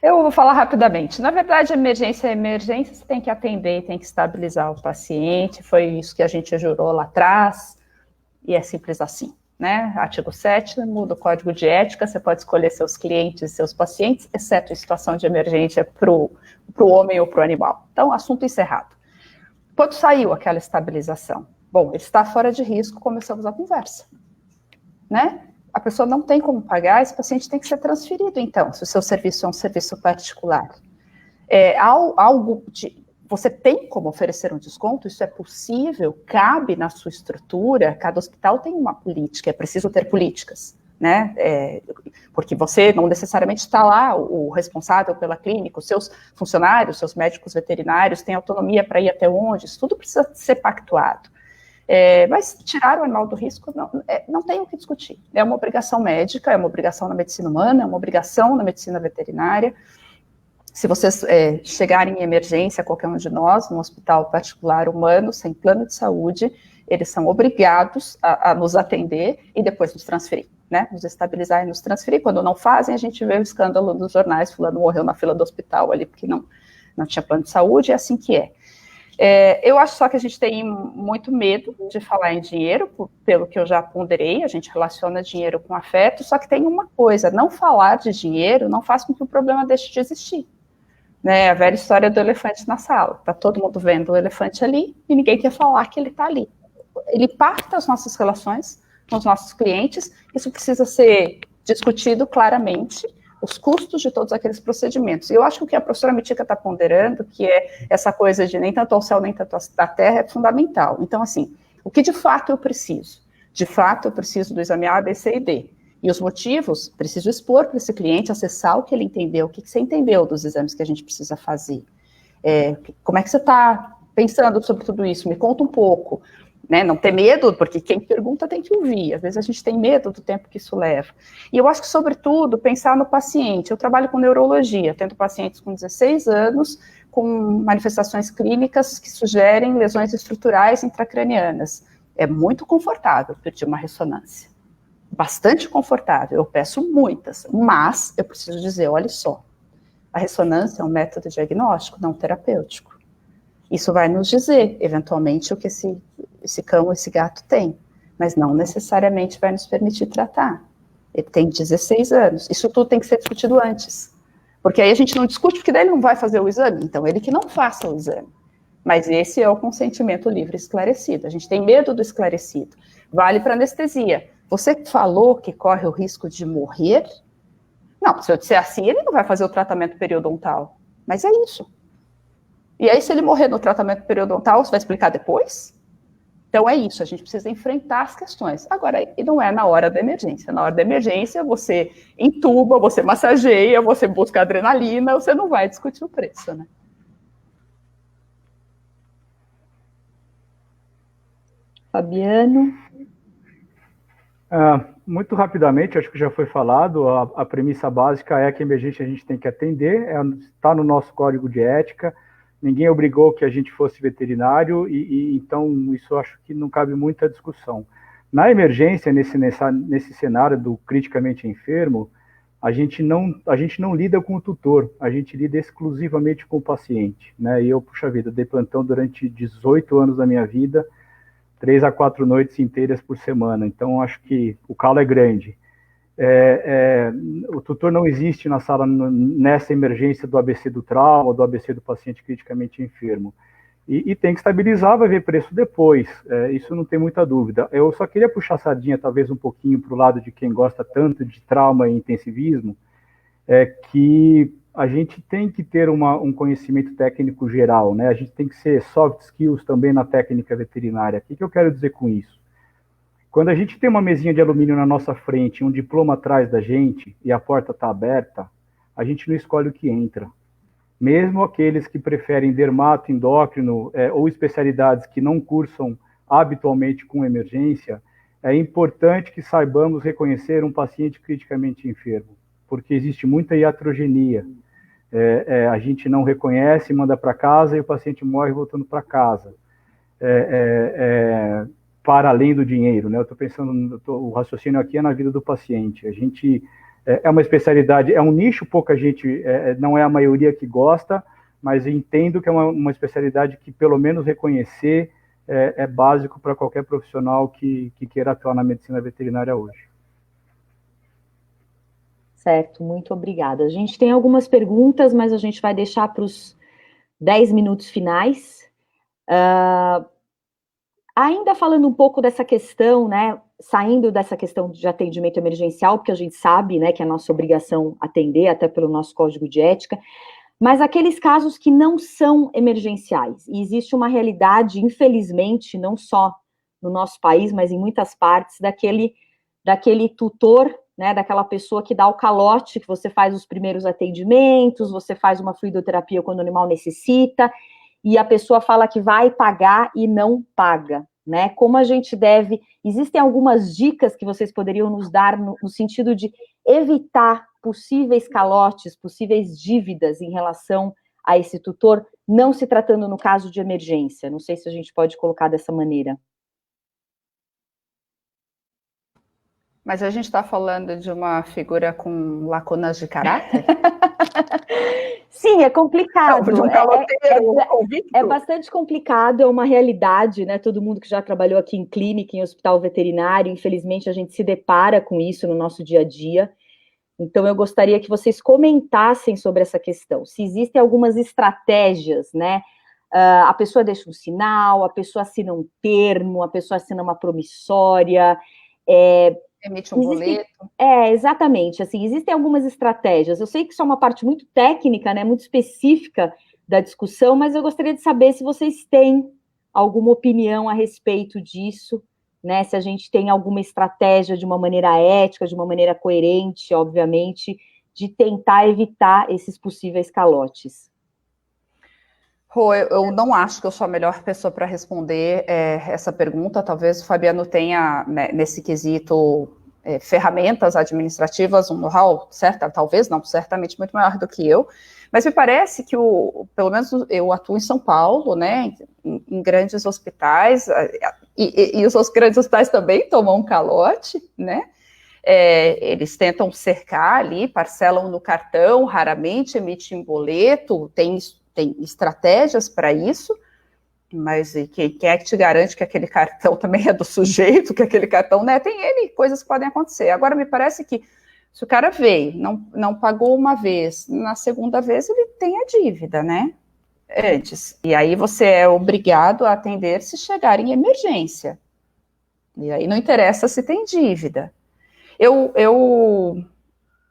Eu vou falar rapidamente. Na verdade, emergência é emergência, você tem que atender, tem que estabilizar o paciente, foi isso que a gente jurou lá atrás, e é simples assim, né? Artigo 7º do Código de Ética, você pode escolher seus clientes e seus pacientes, exceto em situação de emergência para o homem ou para o animal. Então, assunto encerrado. Quando saiu aquela estabilização? Bom, ele está fora de risco, começamos a conversa, né? A pessoa não tem como pagar, esse paciente tem que ser transferido, então, se o seu serviço é um serviço particular. Você tem como oferecer um desconto? Isso é possível? Cabe na sua estrutura? Cada hospital tem uma política, é preciso ter políticas, né? Porque você não necessariamente está lá, o responsável pela clínica, os seus funcionários, seus médicos veterinários têm autonomia para ir até onde, isso tudo precisa ser pactuado. Mas tirar o animal do risco não tem o que discutir. É uma obrigação médica, é uma obrigação na medicina humana, é uma obrigação na medicina veterinária. Se vocês chegarem em emergência, qualquer um de nós, num hospital particular humano, sem plano de saúde, eles são obrigados a nos atender e depois nos transferir, né? Nos estabilizar e nos transferir. Quando não fazem, a gente vê o escândalo nos jornais, fulano morreu na fila do hospital ali, porque não tinha plano de saúde, é assim que é. Eu acho só que a gente tem muito medo de falar em dinheiro, pelo que eu já ponderei, a gente relaciona dinheiro com afeto, só que tem uma coisa, não falar de dinheiro não faz com que o problema deixe de existir. Né, a velha história do elefante na sala, está todo mundo vendo o elefante ali e ninguém quer falar que ele está ali. Ele parte das nossas relações com os nossos clientes, isso precisa ser discutido claramente, os custos de todos aqueles procedimentos. E eu acho que o que a professora Mitica está ponderando, que é essa coisa de nem tanto ao céu, nem tanto à terra, é fundamental. Então, assim, o que de fato eu preciso? De fato, eu preciso do exame A, B, C e D. E os motivos, preciso expor para esse cliente, acessar o que ele entendeu, o que você entendeu dos exames que a gente precisa fazer. Como é que você está pensando sobre tudo isso? Me conta um pouco. Né, não ter medo, porque quem pergunta tem que ouvir. Às vezes a gente tem medo do tempo que isso leva. E eu acho que, sobretudo, pensar no paciente. Eu trabalho com neurologia, tendo pacientes com 16 anos, com manifestações clínicas que sugerem lesões estruturais intracranianas. É muito confortável pedir uma ressonância. Bastante confortável, eu peço muitas, mas eu preciso dizer, olha só, a ressonância é um método diagnóstico, não terapêutico. Isso vai nos dizer, eventualmente, o que esse cão, esse gato tem, mas não necessariamente vai nos permitir tratar. Ele tem 16 anos, isso tudo tem que ser discutido antes, porque aí a gente não discute, porque daí ele não vai fazer o exame, então ele que não faça o exame. Mas esse é o consentimento livre esclarecido, a gente tem medo do esclarecido. Vale para anestesia. Você falou que corre o risco de morrer? Não, se eu disser assim, ele não vai fazer o tratamento periodontal. Mas é isso. E aí, se ele morrer no tratamento periodontal, você vai explicar depois? Então, é isso, a gente precisa enfrentar as questões. Agora, e não é na hora da emergência. Na hora da emergência, você entuba, você massageia, você busca adrenalina, você não vai discutir o preço, né? Fabiano? Muito rapidamente, acho que já foi falado, a premissa básica é que a emergência a gente tem que atender, está no nosso código de ética, ninguém obrigou que a gente fosse veterinário, então isso acho que não cabe muita discussão. Na emergência, nesse cenário do criticamente enfermo, a gente não lida com o tutor, a gente lida exclusivamente com o paciente, né? E eu, puxa vida, dei plantão durante 18 anos da minha vida, 3 a 4 noites inteiras por semana, então acho que o calo é grande. O tutor não existe na sala nessa emergência do ABC do trauma, do ABC do paciente criticamente enfermo. E tem que estabilizar, vai ver preço depois, isso não tem muita dúvida. Eu só queria puxar a sardinha talvez um pouquinho para o lado de quem gosta tanto de trauma e intensivismo, que a gente tem que ter um conhecimento técnico geral, né? A gente tem que ser soft skills também na técnica veterinária. O que eu quero dizer com isso? Quando a gente tem uma mesinha de alumínio na nossa frente, um diploma atrás da gente e a porta está aberta, a gente não escolhe o que entra. Mesmo aqueles que preferem dermato, endócrino ou especialidades que não cursam habitualmente com emergência, é importante que saibamos reconhecer um paciente criticamente enfermo, porque existe muita iatrogenia. A gente não reconhece, manda para casa e o paciente morre voltando para casa. Para além do dinheiro, né? Eu estou pensando, o raciocínio aqui é na vida do paciente. A gente é uma especialidade, é um nicho, pouca gente, não é a maioria que gosta, mas entendo que é uma especialidade que pelo menos reconhecer é básico para qualquer profissional que queira atuar na medicina veterinária hoje. Certo, muito obrigada. A gente tem algumas perguntas, mas a gente vai deixar para os 10 minutos finais. Ainda falando um pouco dessa questão, né, saindo dessa questão de atendimento emergencial, porque a gente sabe, né, que é a nossa obrigação atender, até pelo nosso código de ética, mas aqueles casos que não são emergenciais, e existe uma realidade, infelizmente, não só no nosso país, mas em muitas partes, daquele tutor, né, daquela pessoa que dá o calote, que você faz os primeiros atendimentos, você faz uma fluidoterapia quando o animal necessita, e a pessoa fala que vai pagar e não paga, né? Como a gente deve... Existem algumas dicas que vocês poderiam nos dar no sentido de evitar possíveis calotes, possíveis dívidas em relação a esse tutor, não se tratando no caso de emergência. Não sei se a gente pode colocar dessa maneira. Mas a gente está falando de uma figura com lacunas de caráter? Sim, é complicado. Não, de um caloteiro, é bastante complicado, é uma realidade, né? Todo mundo que já trabalhou aqui em clínica, em hospital veterinário, infelizmente a gente se depara com isso no nosso dia a dia. Então eu gostaria que vocês comentassem sobre essa questão. Se existem algumas estratégias, né? A pessoa deixa um sinal, a pessoa assina um termo, a pessoa assina uma promissória, emite um boleto. Exatamente, assim, existem algumas estratégias. Eu sei que isso é uma parte muito técnica, né, muito específica da discussão, mas eu gostaria de saber se vocês têm alguma opinião a respeito disso, né, se a gente tem alguma estratégia de uma maneira ética, de uma maneira coerente, obviamente, de tentar evitar esses possíveis calotes. Rô, eu não acho que eu sou a melhor pessoa para responder essa pergunta. Talvez o Fabiano tenha, né, nesse quesito, ferramentas administrativas, um know-how, talvez não, certamente muito maior do que eu, mas me parece que, pelo menos eu atuo em São Paulo, né, em grandes hospitais, e os grandes hospitais também tomam um calote, né, eles tentam cercar ali, parcelam no cartão, raramente emitem boleto, tem estratégias para isso, mas quem é que te garante que aquele cartão também é do sujeito, que aquele cartão, né, tem coisas que podem acontecer. Agora, me parece que se o cara veio, não pagou uma vez, na segunda vez ele tem a dívida, né, antes, e aí você é obrigado a atender se chegar em emergência, e aí não interessa se tem dívida. Eu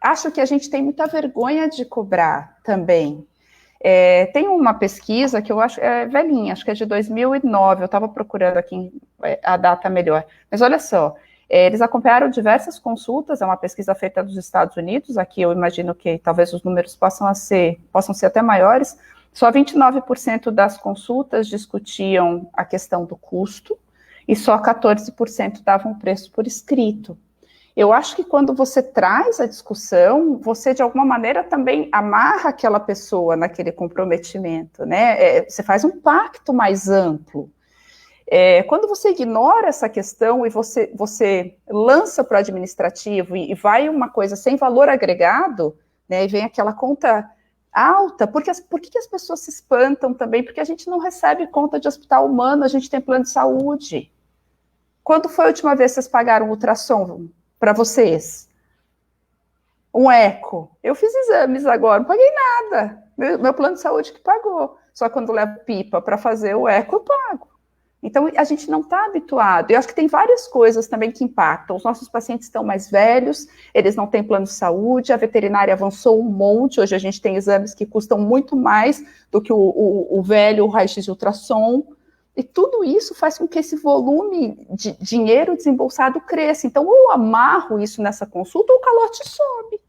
acho que a gente tem muita vergonha de cobrar também. Tem uma pesquisa que eu acho velhinha, acho que é de 2009, eu estava procurando aqui a data melhor, mas olha só, eles acompanharam diversas consultas, é uma pesquisa feita nos Estados Unidos, aqui eu imagino que talvez os números possam ser até maiores, só 29% das consultas discutiam a questão do custo, e só 14% davam preço por escrito. Eu acho que quando você traz a discussão, você de alguma maneira também amarra aquela pessoa naquele comprometimento, né? Você faz um pacto mais amplo. Quando você ignora essa questão e você lança para o administrativo e vai uma coisa sem valor agregado, né? E vem aquela conta alta, por que as pessoas se espantam também? Porque a gente não recebe conta de hospital humano, a gente tem plano de saúde. Quando foi a última vez que vocês pagaram um ultrassom para vocês? Um eco. Eu fiz exames agora, não paguei nada. Meu plano de saúde que pagou. Só quando levo pipa para fazer o eco, eu pago. Então, a gente não está habituado. Eu acho que tem várias coisas também que impactam. Os nossos pacientes estão mais velhos, eles não têm plano de saúde, a veterinária avançou um monte, hoje a gente tem exames que custam muito mais do que o velho raio-x de ultrassom. E tudo isso faz com que esse volume de dinheiro desembolsado cresça. Então, ou eu amarro isso nessa consulta, ou o calote sobe.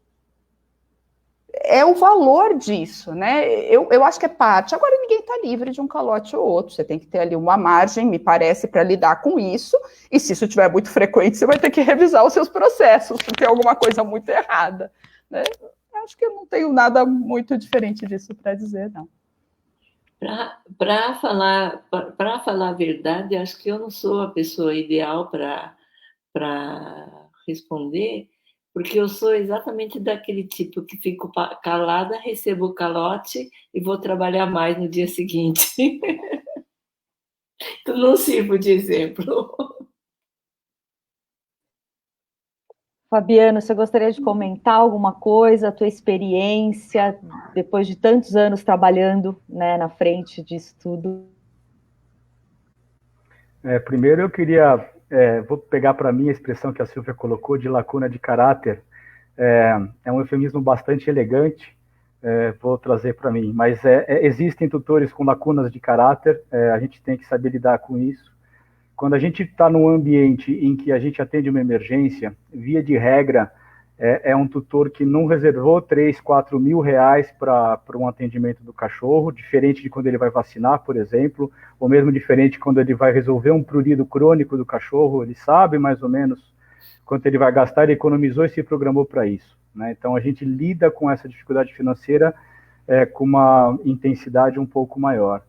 É o valor disso, né? Eu acho que é parte. Agora, ninguém está livre de um calote ou outro. Você tem que ter ali uma margem, me parece, para lidar com isso. E se isso estiver muito frequente, você vai ter que revisar os seus processos, porque tem alguma coisa muito errada, né? Acho que eu não tenho nada muito diferente disso para dizer, não. Para falar a verdade, acho que eu não sou a pessoa ideal para responder, porque eu sou exatamente daquele tipo que fico calada, recebo o calote e vou trabalhar mais no dia seguinte. Então, não sirvo de exemplo. Fabiano, você gostaria de comentar alguma coisa, a tua experiência, depois de tantos anos trabalhando, né, na frente disso tudo? Primeiro eu queria, vou pegar para mim a expressão que a Silvia colocou de lacuna de caráter, é um eufemismo bastante elegante, vou trazer para mim, mas existem tutores com lacunas de caráter, a gente tem que saber lidar com isso. Quando a gente está num ambiente em que a gente atende uma emergência, via de regra, é um tutor que não reservou 3, 4 mil reais para um atendimento do cachorro, diferente de quando ele vai vacinar, por exemplo, ou mesmo diferente quando ele vai resolver um prurido crônico do cachorro, ele sabe mais ou menos quanto ele vai gastar, ele economizou e se programou para isso, né? Então a gente lida com essa dificuldade financeira com uma intensidade um pouco maior.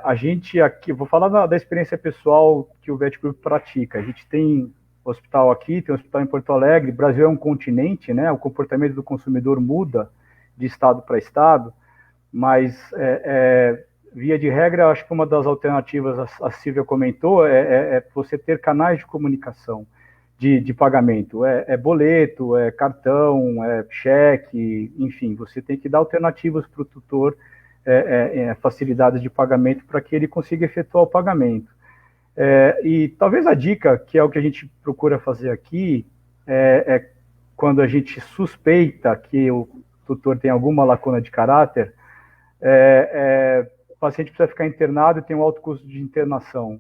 A gente aqui, vou falar da experiência pessoal que o Vet Group pratica. A gente tem hospital aqui, tem hospital em Porto Alegre. O Brasil é um continente, né? O comportamento do consumidor muda de estado para estado, mas via de regra, acho que uma das alternativas, a Silvia comentou, é você ter canais de comunicação de pagamento. Boleto, cartão, cheque, enfim, você tem que dar alternativas para o tutor, facilidades de pagamento para que ele consiga efetuar o pagamento. E talvez a dica, que é o que a gente procura fazer aqui, quando a gente suspeita que o tutor tem alguma lacuna de caráter, o paciente precisa ficar internado e tem um alto custo de internação.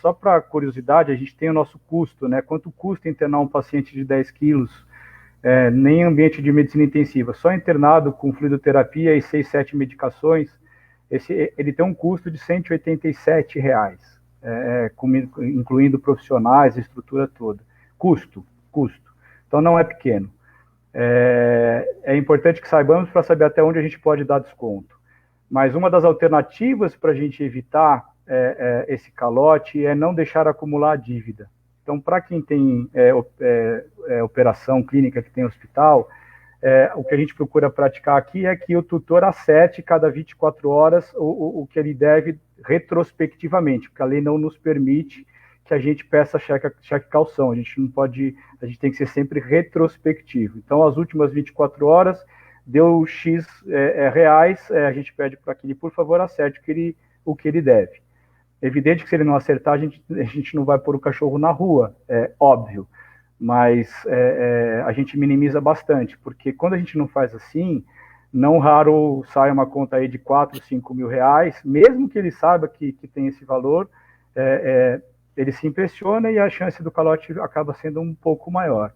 Só para curiosidade, a gente tem o nosso custo, né? Quanto custa internar um paciente de 10 quilos, nem ambiente de medicina intensiva, só internado com fluidoterapia e 6, 7 medicações, ele tem um custo de R$187, incluindo profissionais, a estrutura toda. Custo. Então não é pequeno. É importante que saibamos para saber até onde a gente pode dar desconto. Mas uma das alternativas para a gente evitar esse calote é não deixar acumular a dívida. Então, para quem tem operação clínica, que tem hospital, o que a gente procura praticar aqui é que o tutor acerte cada 24 horas o que ele deve retrospectivamente, porque a lei não nos permite que a gente peça cheque calção. A gente tem que ser sempre retrospectivo. Então, as últimas 24 horas, deu X reais, a gente pede para que ele, por favor, acerte o que ele deve. É evidente que se ele não acertar, a gente não vai pôr o cachorro na rua, é óbvio. mas a gente minimiza bastante, porque quando a gente não faz assim, não raro sai uma conta aí de 4, 5 mil reais, mesmo que ele saiba que tem esse valor, ele se impressiona e a chance do calote acaba sendo um pouco maior.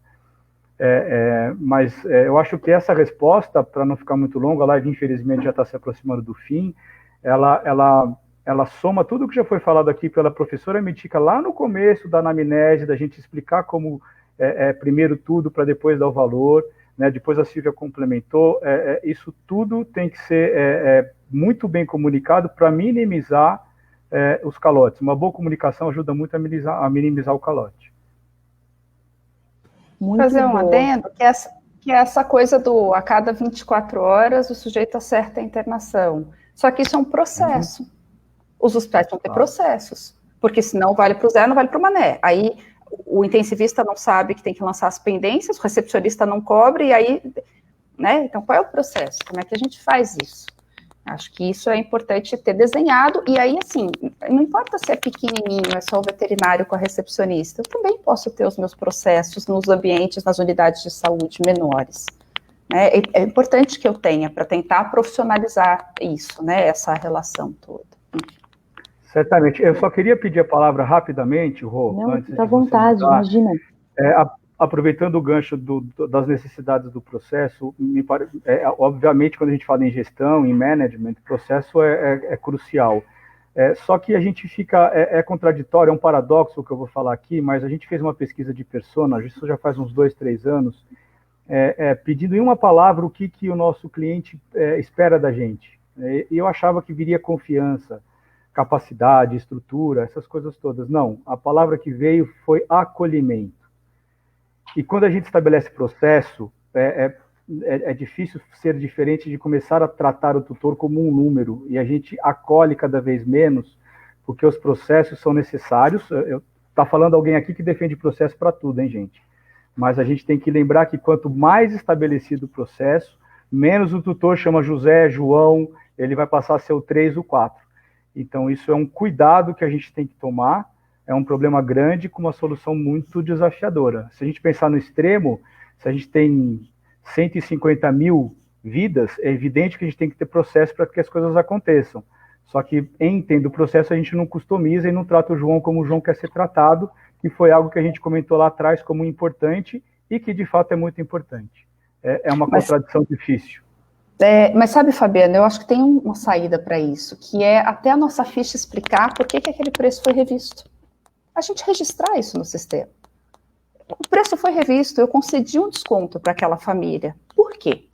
Mas eu acho que essa resposta, para não ficar muito longa, a live infelizmente já está se aproximando do fim, ela soma tudo que já foi falado aqui pela professora Mitica lá no começo da anamnese, da gente explicar como primeiro tudo para depois dar o valor, né? Depois a Silvia complementou, isso tudo tem que ser muito bem comunicado para minimizar os calotes. Uma boa comunicação ajuda muito a minimizar o calote. Muito fazer um adendo, que é essa coisa do a cada 24 horas o sujeito acerta a internação. Só que isso é um processo. Os hospitais vão ter processos, porque senão vale para o Zé, não vale para o Mané. Aí o intensivista não sabe que tem que lançar as pendências, o recepcionista não cobre, e aí, né? Então, qual é o processo? Como é que a gente faz isso? Acho que isso é importante ter desenhado, e aí, assim, não importa se é pequenininho, é só o veterinário com a recepcionista, eu também posso ter os meus processos nos ambientes, nas unidades de saúde menores. Né? É importante que eu tenha, para tentar profissionalizar isso, né, essa relação toda. Certamente. Eu só queria pedir a palavra rapidamente, Rô, antes de à vontade, imagina. Aproveitando o gancho das necessidades do processo, obviamente, quando a gente fala em gestão, em management, o processo é crucial. Só que a gente fica, contraditório, é um paradoxo o que eu vou falar aqui, mas a gente fez uma pesquisa de persona, isso já faz uns 2, 3 anos, pedindo em uma palavra o que o nosso cliente espera da gente. E eu achava que viria confiança, capacidade, estrutura, essas coisas todas. Não, a palavra que veio foi acolhimento. E quando a gente estabelece processo, é difícil ser diferente de começar a tratar o tutor como um número, e a gente acolhe cada vez menos, porque os processos são necessários. Tá falando alguém aqui que defende processo para tudo, hein, gente? Mas a gente tem que lembrar que quanto mais estabelecido o processo, menos o tutor chama José, João, ele vai passar a ser o 3 ou 4. Então, isso é um cuidado que a gente tem que tomar, é um problema grande com uma solução muito desafiadora. Se a gente pensar no extremo, se a gente tem 150 mil vidas, é evidente que a gente tem que ter processo para que as coisas aconteçam. Só que, em tendo o processo, a gente não customiza e não trata o João como o João quer ser tratado, que foi algo que a gente comentou lá atrás como importante e que, de fato, é muito importante. É uma contradição difícil. Mas sabe, Fabiana, eu acho que tem uma saída para isso, que é até a nossa ficha explicar por que aquele preço foi revisto. A gente registrar isso no sistema. O preço foi revisto, eu concedi um desconto para aquela família. Por quê?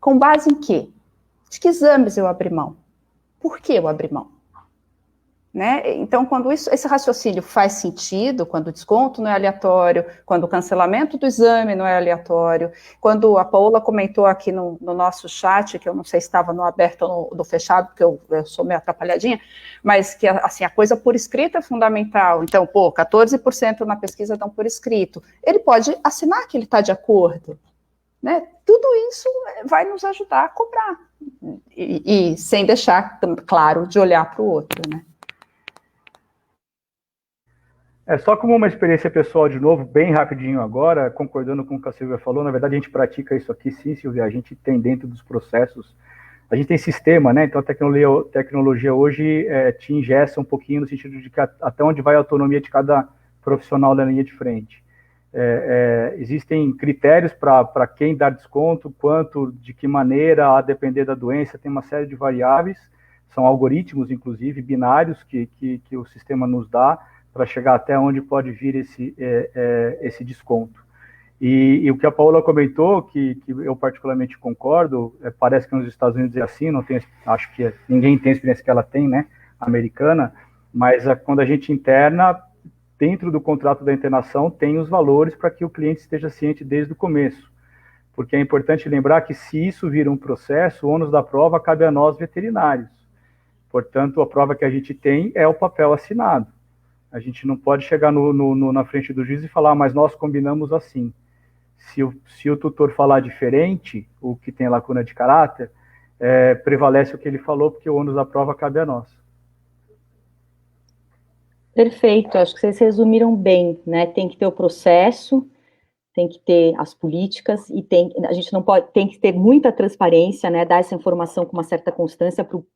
Com base em quê? De que exames eu abri mão? Por que eu abri mão? Né? Então, quando esse raciocínio faz sentido, quando o desconto não é aleatório, quando o cancelamento do exame não é aleatório, quando a Paola comentou aqui no nosso chat, que eu não sei se estava no aberto ou no fechado, porque eu sou meio atrapalhadinha, mas que assim, a coisa por escrito é fundamental. Então, 14% na pesquisa dão por escrito. Ele pode assinar que ele está de acordo. Né? Tudo isso vai nos ajudar a cobrar. E sem deixar, claro, de olhar para o outro, né? Só como uma experiência pessoal, de novo, bem rapidinho agora, concordando com o que a Silvia falou, na verdade a gente pratica isso aqui sim, Silvia, a gente tem dentro dos processos, a gente tem sistema, né, então a tecnologia hoje te ingessa um pouquinho no sentido de que até onde vai a autonomia de cada profissional da linha de frente. Existem critérios para quem dar desconto, quanto, de que maneira, a depender da doença, tem uma série de variáveis, são algoritmos, inclusive, binários que o sistema nos dá, para chegar até onde pode vir esse desconto. E o que a Paola comentou, que eu particularmente concordo, parece que nos Estados Unidos é assim, não tem, acho que ninguém tem a experiência que ela tem, né, americana, mas quando a gente interna, dentro do contrato da internação, tem os valores para que o cliente esteja ciente desde o começo. Porque é importante lembrar que se isso vira um processo, o ônus da prova cabe a nós veterinários. Portanto, a prova que a gente tem é o papel assinado. A gente não pode chegar na frente do juiz e falar, mas nós combinamos assim. Se o tutor falar diferente, o que tem lacuna de caráter, prevalece o que ele falou, porque o ônus da prova cabe a nós. Perfeito, acho que vocês resumiram bem, né? Tem que ter o processo, tem que ter as políticas e a gente não pode, tem que ter muita transparência, né, dar essa informação com uma certa constância para o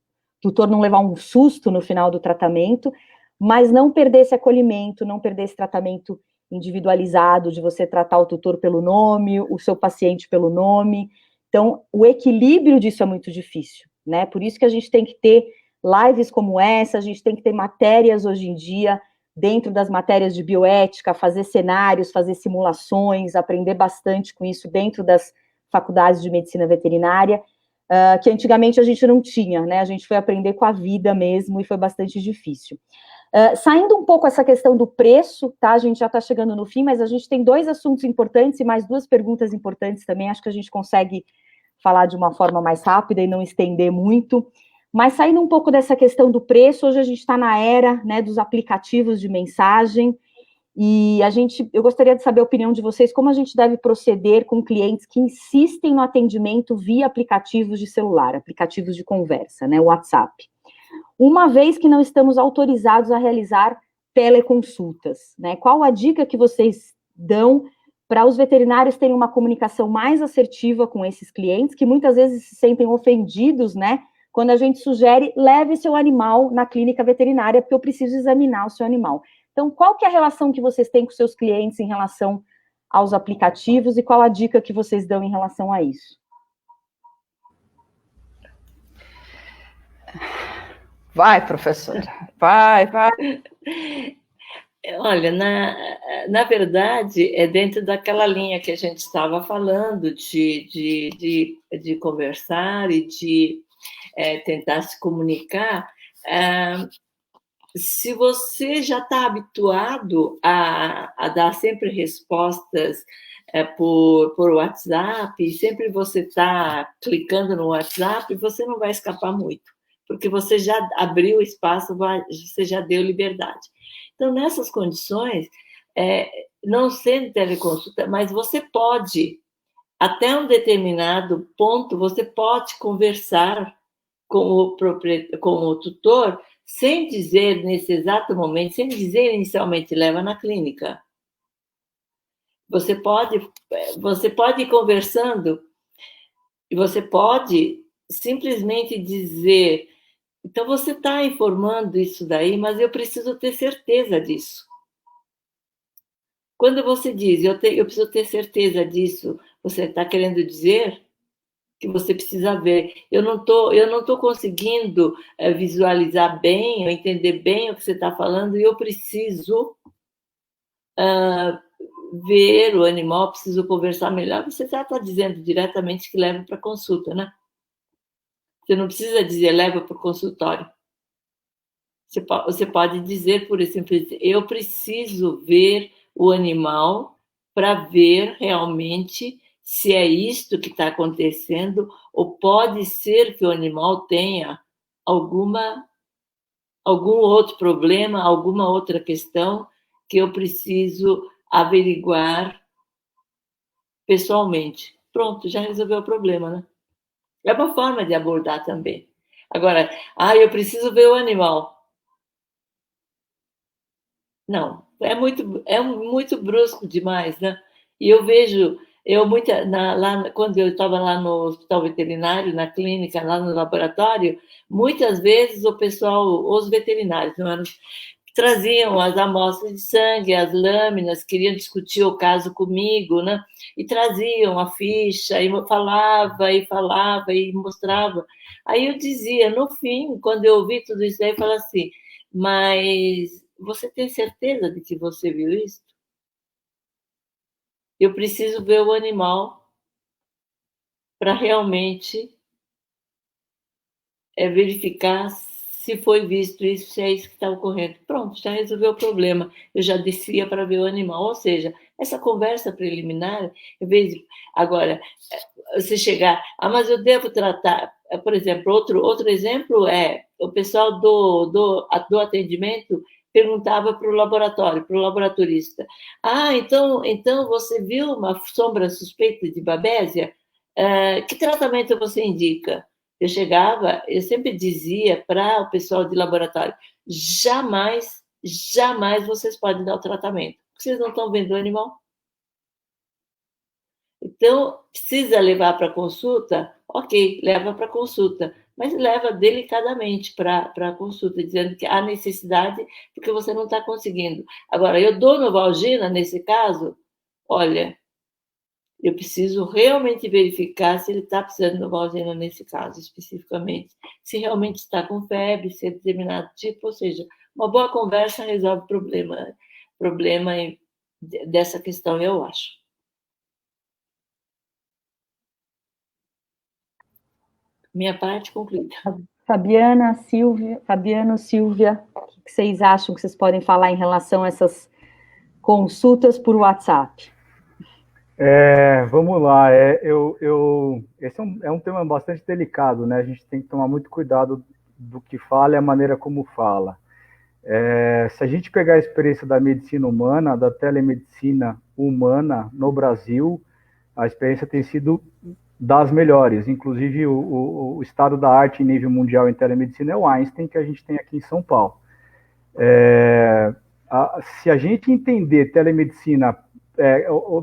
tutor não levar um susto no final do tratamento, mas não perder esse acolhimento, não perder esse tratamento individualizado de você tratar o tutor pelo nome, o seu paciente pelo nome. Então, o equilíbrio disso é muito difícil, né? Por isso que a gente tem que ter lives como essa, a gente tem que ter matérias hoje em dia, dentro das matérias de bioética, fazer cenários, fazer simulações, aprender bastante com isso dentro das faculdades de medicina veterinária, que antigamente a gente não tinha, né? A gente foi aprender com a vida mesmo e foi bastante difícil. Saindo um pouco essa questão do preço, tá? A gente já está chegando no fim, mas a gente tem 2 assuntos importantes e mais 2 perguntas importantes também. Acho que a gente consegue falar de uma forma mais rápida e não estender muito. Mas saindo um pouco dessa questão do preço, hoje a gente está na era, né, dos aplicativos de mensagem, e eu gostaria de saber a opinião de vocês, como a gente deve proceder com clientes que insistem no atendimento via aplicativos de celular, aplicativos de conversa, né, WhatsApp. Uma vez que não estamos autorizados a realizar teleconsultas, né? Qual a dica que vocês dão para os veterinários terem uma comunicação mais assertiva com esses clientes, que muitas vezes se sentem ofendidos, né? Quando a gente sugere, leve seu animal na clínica veterinária, porque eu preciso examinar o seu animal. Então, qual que é a relação que vocês têm com seus clientes em relação aos aplicativos e qual a dica que vocês dão em relação a isso? Vai, professora, vai. Olha, na verdade, é dentro daquela linha que a gente estava falando de conversar e de tentar se comunicar. Se você já está habituado a dar sempre respostas por WhatsApp, e sempre você está clicando no WhatsApp, você não vai escapar muito, porque você já abriu espaço, você já deu liberdade. Então, nessas condições, não sendo teleconsulta, mas você pode, até um determinado ponto, você pode conversar com o tutor, sem dizer nesse exato momento, sem dizer inicialmente, leva na clínica. Você pode ir conversando e você pode simplesmente dizer, então você está informando isso daí, mas eu preciso ter certeza disso. Quando você diz, eu preciso ter certeza disso, você está querendo dizer que você precisa ver. Eu não tô conseguindo visualizar bem, ou entender bem o que você está falando, e eu preciso ver o animal, preciso conversar melhor. Você já está dizendo diretamente que leva para consulta, né? Você não precisa dizer leva para o consultório. Você pode dizer, por exemplo, eu preciso ver o animal para ver realmente se é isto que está acontecendo, ou pode ser que o animal tenha algum outro problema, alguma outra questão que eu preciso averiguar pessoalmente. Pronto, já resolveu o problema, né? É uma forma de abordar também. Agora, eu preciso ver o animal. Não, é muito brusco demais, né? E eu vejo, quando eu estava lá no hospital veterinário, na clínica, lá no laboratório, muitas vezes o pessoal, os veterinários, não eram, traziam as amostras de sangue, as lâminas, queriam discutir o caso comigo, né? E traziam a ficha, e falava e mostrava. Aí eu dizia, no fim, quando eu ouvi tudo isso aí, eu falava assim, mas você tem certeza de que você viu isso? Eu preciso ver o animal para realmente verificar se foi visto isso, se é isso que está ocorrendo. Pronto, já resolveu o problema. Eu já descia para ver o animal. Ou seja, essa conversa preliminar, em vez de... Agora, você chegar... mas eu devo tratar... Por exemplo, outro exemplo é o pessoal do atendimento perguntava para o laboratório, para o laboratorista. Então você viu uma sombra suspeita de babésia? Que tratamento você indica? Eu sempre dizia para o pessoal de laboratório, jamais vocês podem dar o tratamento, porque vocês não estão vendo o animal. Então, precisa levar para consulta? Ok, leva para consulta, mas leva delicadamente para a consulta, dizendo que há necessidade porque você não está conseguindo. Agora, eu dou Novalgina nesse caso? Olha, eu preciso realmente verificar se ele está precisando de Novalgina nesse caso, especificamente. Se realmente está com febre, se é determinado tipo, ou seja, uma boa conversa resolve problema dessa questão, eu acho. Minha parte concluída. Fabiano, Silvia, o que vocês acham que vocês podem falar em relação a essas consultas por WhatsApp? Vamos lá. Esse é um tema bastante delicado, né? A gente tem que tomar muito cuidado do que fala e a maneira como fala. Se a gente pegar a experiência da medicina humana, da telemedicina humana no Brasil, a experiência tem sido das melhores. Inclusive, o estado da arte em nível mundial em telemedicina é o Einstein, que a gente tem aqui em São Paulo. Se a gente entender telemedicina,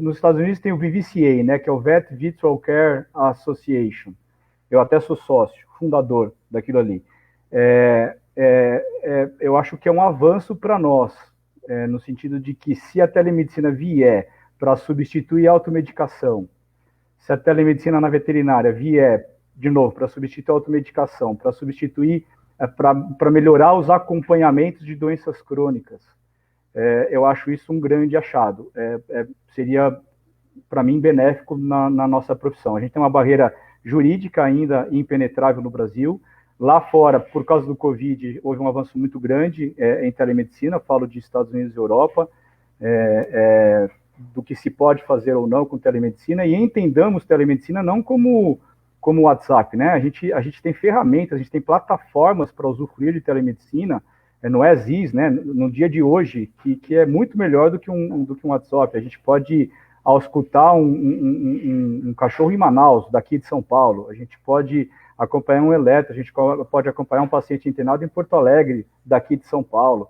nos Estados Unidos tem o VVCA, né, que é o Vet Virtual Care Association. Eu até sou sócio, fundador daquilo ali. Eu acho que é um avanço para nós, no sentido de que se a telemedicina vier para substituir a automedicação, se a telemedicina na veterinária vier, de novo, para substituir a automedicação, para substituir, para melhorar os acompanhamentos de doenças crônicas, eu acho isso um grande achado. Seria, para mim, benéfico na nossa profissão. A gente tem uma barreira jurídica ainda impenetrável no Brasil. Lá fora, por causa do Covid, houve um avanço muito grande em telemedicina, falo de Estados Unidos e Europa, do que se pode fazer ou não com telemedicina, e entendamos telemedicina não como WhatsApp, né? A gente tem ferramentas, a gente tem plataformas para usufruir de telemedicina, no ESIS, né? No dia de hoje, que é muito melhor do que um WhatsApp. A gente pode auscultar um cachorro em Manaus, daqui de São Paulo, a gente pode acompanhar um eletro, a gente pode acompanhar um paciente internado em Porto Alegre, daqui de São Paulo.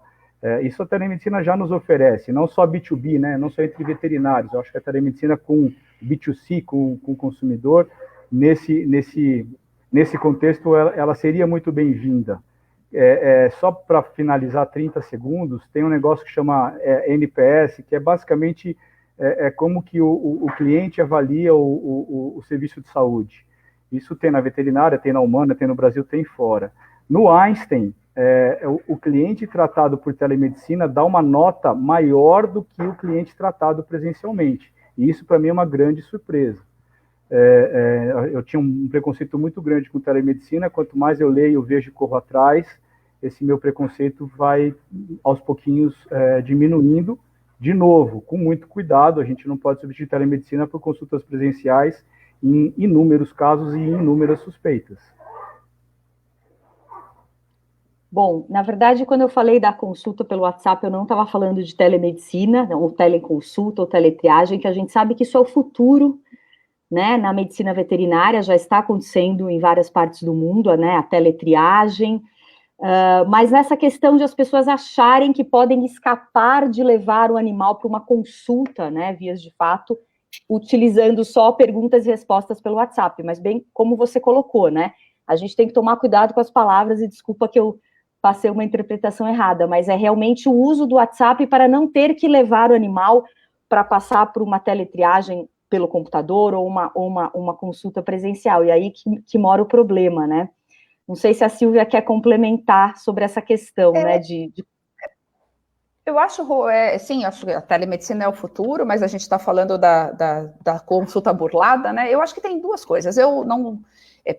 Isso a telemedicina já nos oferece, não só B2B, né, não só entre veterinários. Eu acho que a telemedicina com B2C, com o consumidor, nesse contexto, ela seria muito bem-vinda. Só para finalizar 30 segundos, tem um negócio que chama NPS, que é basicamente como que o cliente avalia o serviço de saúde. Isso tem na veterinária, tem na humana, tem no Brasil, tem fora. No Einstein, o cliente tratado por telemedicina dá uma nota maior do que o cliente tratado presencialmente. E isso, para mim, é uma grande surpresa. Eu tinha um preconceito muito grande com telemedicina. Quanto mais eu leio, eu vejo e corro atrás, esse meu preconceito vai, aos pouquinhos, diminuindo. De novo, com muito cuidado, a gente não pode substituir telemedicina por consultas presenciais em inúmeros casos e inúmeras suspeitas. Bom, na verdade, quando eu falei da consulta pelo WhatsApp, eu não estava falando de telemedicina, ou teleconsulta, ou teletriagem, que a gente sabe que isso é o futuro, né? Na medicina veterinária já está acontecendo em várias partes do mundo, né? A teletriagem, mas nessa questão de as pessoas acharem que podem escapar de levar o animal para uma consulta, né? Vias de fato, utilizando só perguntas e respostas pelo WhatsApp, mas bem como você colocou, né? A gente tem que tomar cuidado com as palavras, e desculpa que eu passei uma interpretação errada, mas é realmente o uso do WhatsApp para não ter que levar o animal para passar por uma teletriagem pelo computador ou uma consulta presencial, e aí que mora o problema, né? Não sei se a Silvia quer complementar sobre essa questão, né, Eu acho, sim, acho que a telemedicina é o futuro, mas a gente está falando da consulta burlada, né? Eu acho que tem duas coisas. Eu não,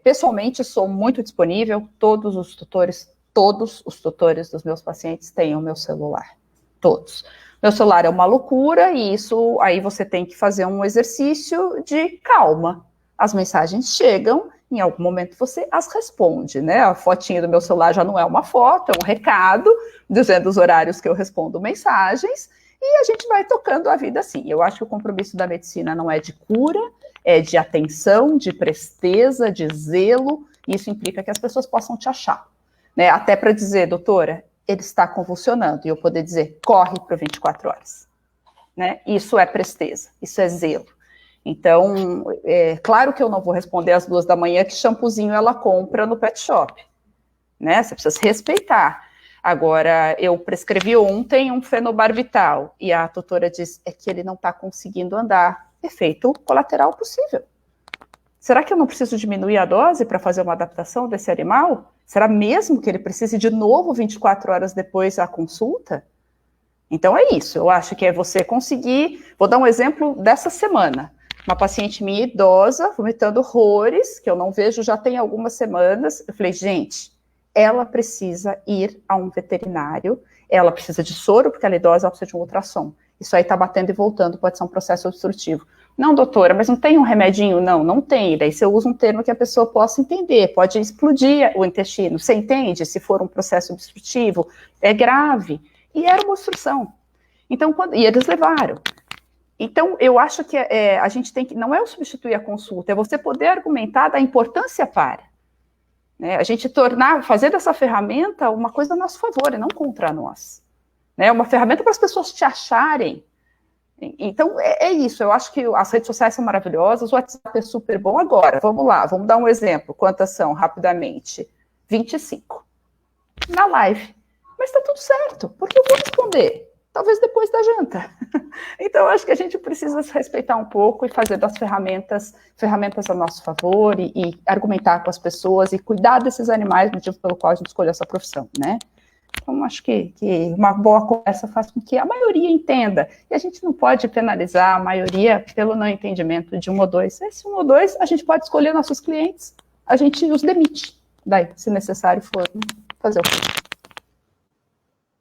pessoalmente, sou muito disponível, todos os tutores dos meus pacientes têm o meu celular, todos. Meu celular é uma loucura e isso, aí você tem que fazer um exercício de calma. As mensagens chegam, em algum momento você as responde, né? A fotinha do meu celular já não é uma foto, é um recado, dizendo os horários que eu respondo mensagens, e a gente vai tocando a vida assim. Eu acho que o compromisso da medicina não é de cura, é de atenção, de presteza, de zelo, e isso implica que as pessoas possam te achar, né? Até para dizer, doutora, ele está convulsionando, e eu poder dizer, corre para 24 horas, né? Isso é presteza, isso é zelo. Então, claro que eu não vou responder às 2 da manhã que shampoozinho ela compra no pet shop, né? Você precisa se respeitar. Agora, eu prescrevi ontem um fenobarbital e a tutora diz que ele não está conseguindo andar. Efeito colateral possível. Será que eu não preciso diminuir a dose para fazer uma adaptação desse animal? Será mesmo que ele precise de novo 24 horas depois da consulta? Então é isso, eu acho que é você conseguir... Vou dar um exemplo dessa semana. Uma paciente minha idosa, vomitando horrores, que eu não vejo já tem algumas semanas. Eu falei, gente, ela precisa ir a um veterinário, ela precisa de soro, porque ela é idosa, ela precisa de um ultrassom. Isso aí tá batendo e voltando, pode ser um processo obstrutivo. Não, doutora, mas não tem um remedinho? Não, não tem. Daí você usa um termo que a pessoa possa entender, pode explodir o intestino. Você entende? Se for um processo obstrutivo, é grave. E era uma obstrução. Então, e eles levaram. Então, eu acho que a gente tem que, não é o substituir a consulta, é você poder argumentar da importância para. Né? A gente fazer dessa ferramenta uma coisa a nosso favor, e não contra nós. Né? Uma ferramenta para as pessoas te acharem. Então, é isso. Eu acho que as redes sociais são maravilhosas, o WhatsApp é super bom. Agora, vamos lá, vamos dar um exemplo. Quantas são, rapidamente? 25. Na live. Mas está tudo certo, porque eu vou responder. Talvez depois da janta. Então, eu acho que a gente precisa se respeitar um pouco e fazer das ferramentas a nosso favor e argumentar com as pessoas e cuidar desses animais, motivo pelo qual a gente escolheu essa profissão, né? Então, acho que uma boa conversa faz com que a maioria entenda. E a gente não pode penalizar a maioria pelo não entendimento de um ou dois. Esse um ou dois, a gente pode escolher nossos clientes, a gente os demite. Daí, se necessário for, fazer o que.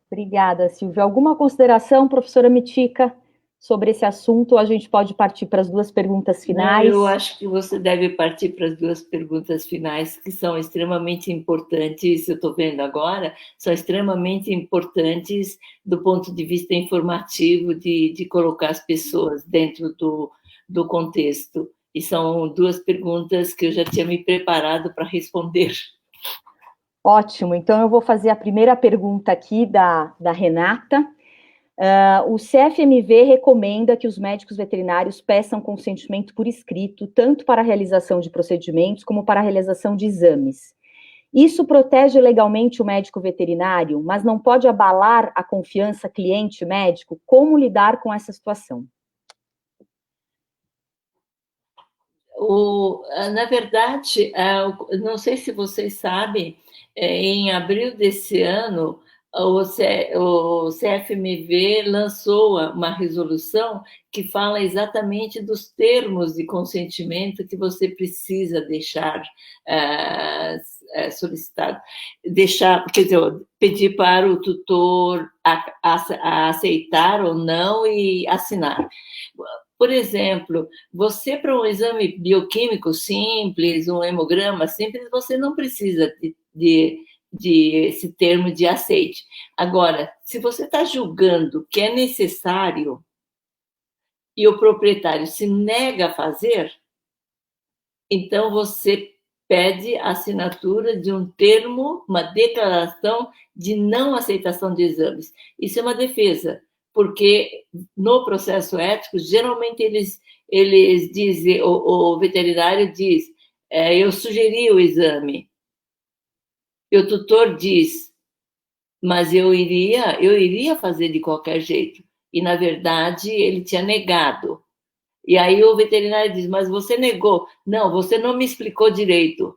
Obrigada, Silvia. Alguma consideração, professora Mitica, sobre esse assunto? Ou a gente pode partir para as 2 perguntas finais? Não, eu acho que você deve partir para as 2 perguntas finais, que são extremamente importantes, eu estou vendo agora, são extremamente importantes do ponto de vista informativo, de colocar as pessoas dentro do contexto. E são 2 perguntas que eu já tinha me preparado para responder. Ótimo, então eu vou fazer a primeira pergunta aqui da Renata. O CFMV recomenda que os médicos veterinários peçam consentimento por escrito, tanto para a realização de procedimentos como para a realização de exames. Isso protege legalmente o médico veterinário, mas não pode abalar a confiança cliente-médico? Como lidar com essa situação? Na verdade, não sei se vocês sabem, em abril desse ano, o CFMV lançou uma resolução que fala exatamente dos termos de consentimento que você precisa deixar solicitado, quer dizer, pedir para o tutor aceitar ou não e assinar. Por exemplo, você para um exame bioquímico simples, um hemograma simples, você não precisa de esse termo de aceite. Agora, se você está julgando que é necessário e o proprietário se nega a fazer, então você pede a assinatura de um termo, uma declaração de não aceitação de exames. Isso é uma defesa, porque no processo ético, geralmente eles dizem, o veterinário diz, eu sugeri o exame, e o tutor diz, mas eu iria fazer de qualquer jeito, e na verdade ele tinha negado. E aí o veterinário diz, mas você negou. Não, você não me explicou direito.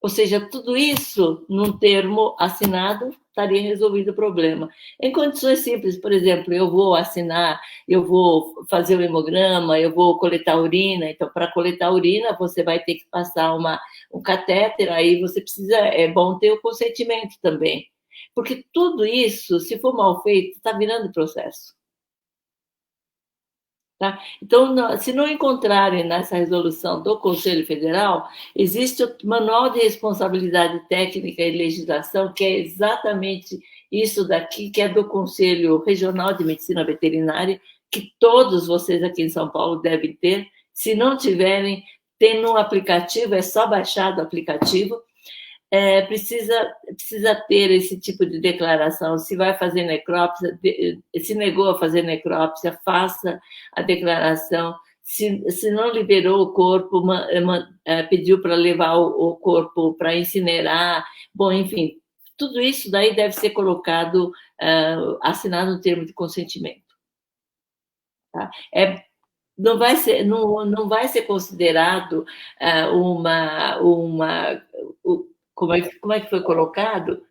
Ou seja, tudo isso, num termo assinado, estaria resolvido o problema. Em condições simples, por exemplo, eu vou assinar, eu vou fazer o hemograma, eu vou coletar urina. Então, para coletar urina, você vai ter que passar um catéter, aí você precisa, é bom ter o consentimento também. Porque tudo isso, se for mal feito, está virando processo. Tá? Então, se não encontrarem nessa resolução do Conselho Federal, existe o Manual de Responsabilidade Técnica e Legislação, que é exatamente isso daqui, que é do Conselho Regional de Medicina Veterinária, que todos vocês aqui em São Paulo devem ter. Se não tiverem, tem no aplicativo, é só baixar do aplicativo. Precisa ter esse tipo de declaração. Se vai fazer necrópsia, se negou a fazer necrópsia, faça a declaração. se não liberou o corpo, pediu para levar o corpo para incinerar, bom, enfim, tudo isso daí deve ser colocado, assinado no termo de consentimento. Tá? Não vai ser considerado como é que foi colocado?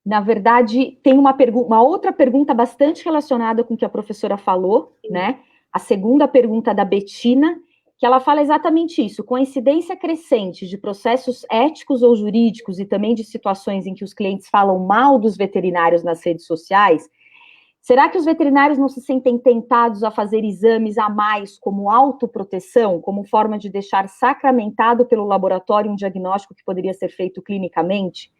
Na verdade, tem uma outra pergunta bastante relacionada com o que a professora falou, né? A segunda pergunta da Betina, que ela fala exatamente isso: com a incidência crescente de processos éticos ou jurídicos e também de situações em que os clientes falam mal dos veterinários nas redes sociais, será que os veterinários não se sentem tentados a fazer exames a mais como autoproteção, como forma de deixar sacramentado pelo laboratório um diagnóstico que poderia ser feito clinicamente?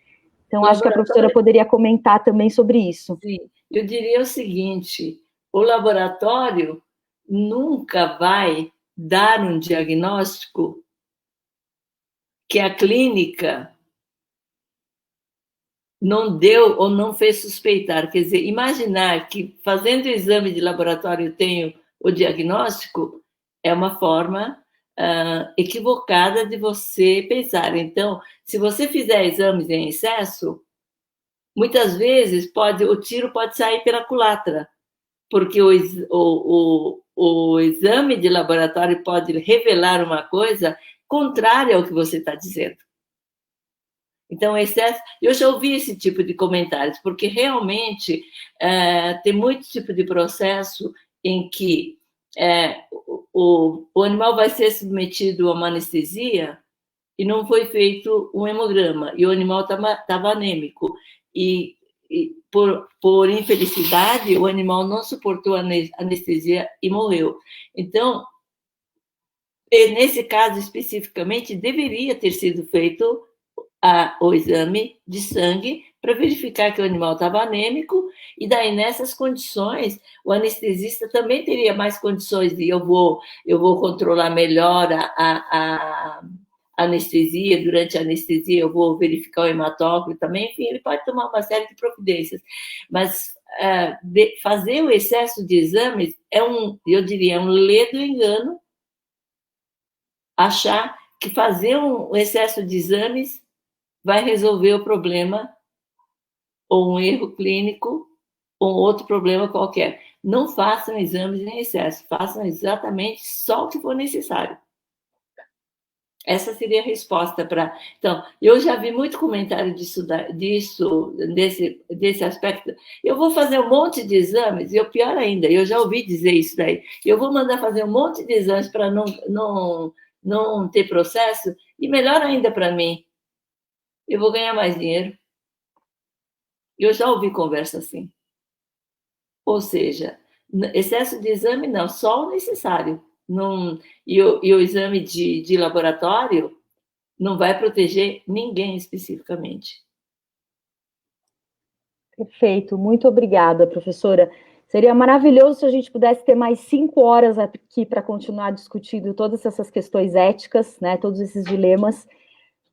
Então, acho que a professora poderia comentar também sobre isso. Sim, eu diria o seguinte: o laboratório nunca vai dar um diagnóstico que a clínica não deu ou não fez suspeitar. Quer dizer, imaginar que fazendo o exame de laboratório eu tenho o diagnóstico é uma forma equivocada de você pensar. Então, se você fizer exames em excesso, muitas vezes o tiro pode sair pela culatra, porque o exame de laboratório pode revelar uma coisa contrária ao que você está dizendo. Então, excesso, eu já ouvi esse tipo de comentários, porque realmente tem muito tipo de processo em que o animal vai ser submetido a uma anestesia e não foi feito um hemograma, e o animal estava anêmico. E por infelicidade, o animal não suportou a anestesia e morreu. Então, nesse caso especificamente, deveria ter sido feito o exame de sangue para verificar que o animal estava anêmico, e daí, nessas condições, o anestesista também teria mais condições de eu vou controlar melhor a anestesia, durante a anestesia eu vou verificar o hematócrito também, enfim, ele pode tomar uma série de providências, mas fazer o excesso de exames eu diria, um ledo engano, achar que fazer um excesso de exames vai resolver o problema, ou um erro clínico, ou outro problema qualquer. Não façam exames em excesso, façam exatamente só o que for necessário. Essa seria a resposta para... Então, eu já vi muito comentário desse aspecto. Eu vou fazer um monte de exames, e pior ainda, eu já ouvi dizer isso daí, eu vou mandar fazer um monte de exames para não ter processo, e melhor ainda para mim, eu vou ganhar mais dinheiro. Eu já ouvi conversa assim. Ou seja, excesso de exame não, só o necessário. E o exame de laboratório não vai proteger ninguém especificamente. Perfeito, muito obrigada, professora. Seria maravilhoso se a gente pudesse ter mais 5 horas aqui para continuar discutindo todas essas questões éticas, né, todos esses dilemas.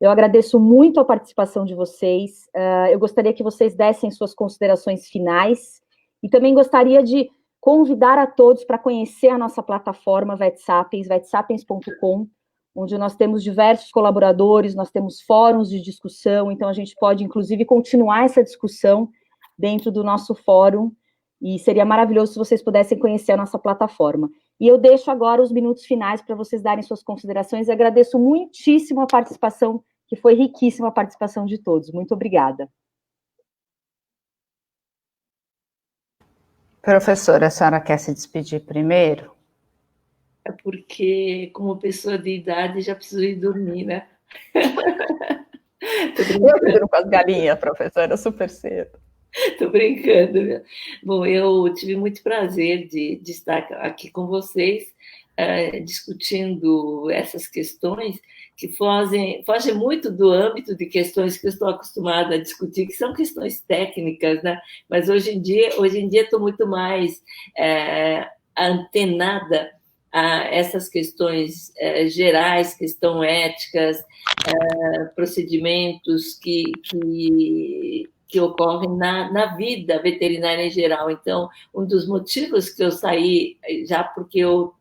Eu agradeço muito a participação de vocês. Eu gostaria que vocês dessem suas considerações finais e também gostaria de convidar a todos para conhecer a nossa plataforma VetSapiens, vetsapiens.com, onde nós temos diversos colaboradores, nós temos fóruns de discussão, então a gente pode, inclusive, continuar essa discussão dentro do nosso fórum, e seria maravilhoso se vocês pudessem conhecer a nossa plataforma. E eu deixo agora os minutos finais para vocês darem suas considerações, e agradeço muitíssimo a participação, que foi riquíssima a participação de todos. Muito obrigada. Professora, a senhora quer se despedir primeiro? É porque, como pessoa de idade, já preciso ir dormir, né? Eu viro com as galinhas, professora, super cedo. Estou brincando. Bom, eu tive muito prazer de estar aqui com vocês, discutindo essas questões que fogem muito do âmbito de questões que eu estou acostumada a discutir, que são questões técnicas, né? Mas hoje em dia estou muito mais antenada a essas questões gerais, questões éticas, procedimentos que que ocorrem na vida veterinária em geral. Então, um dos motivos que eu saí, já porque eu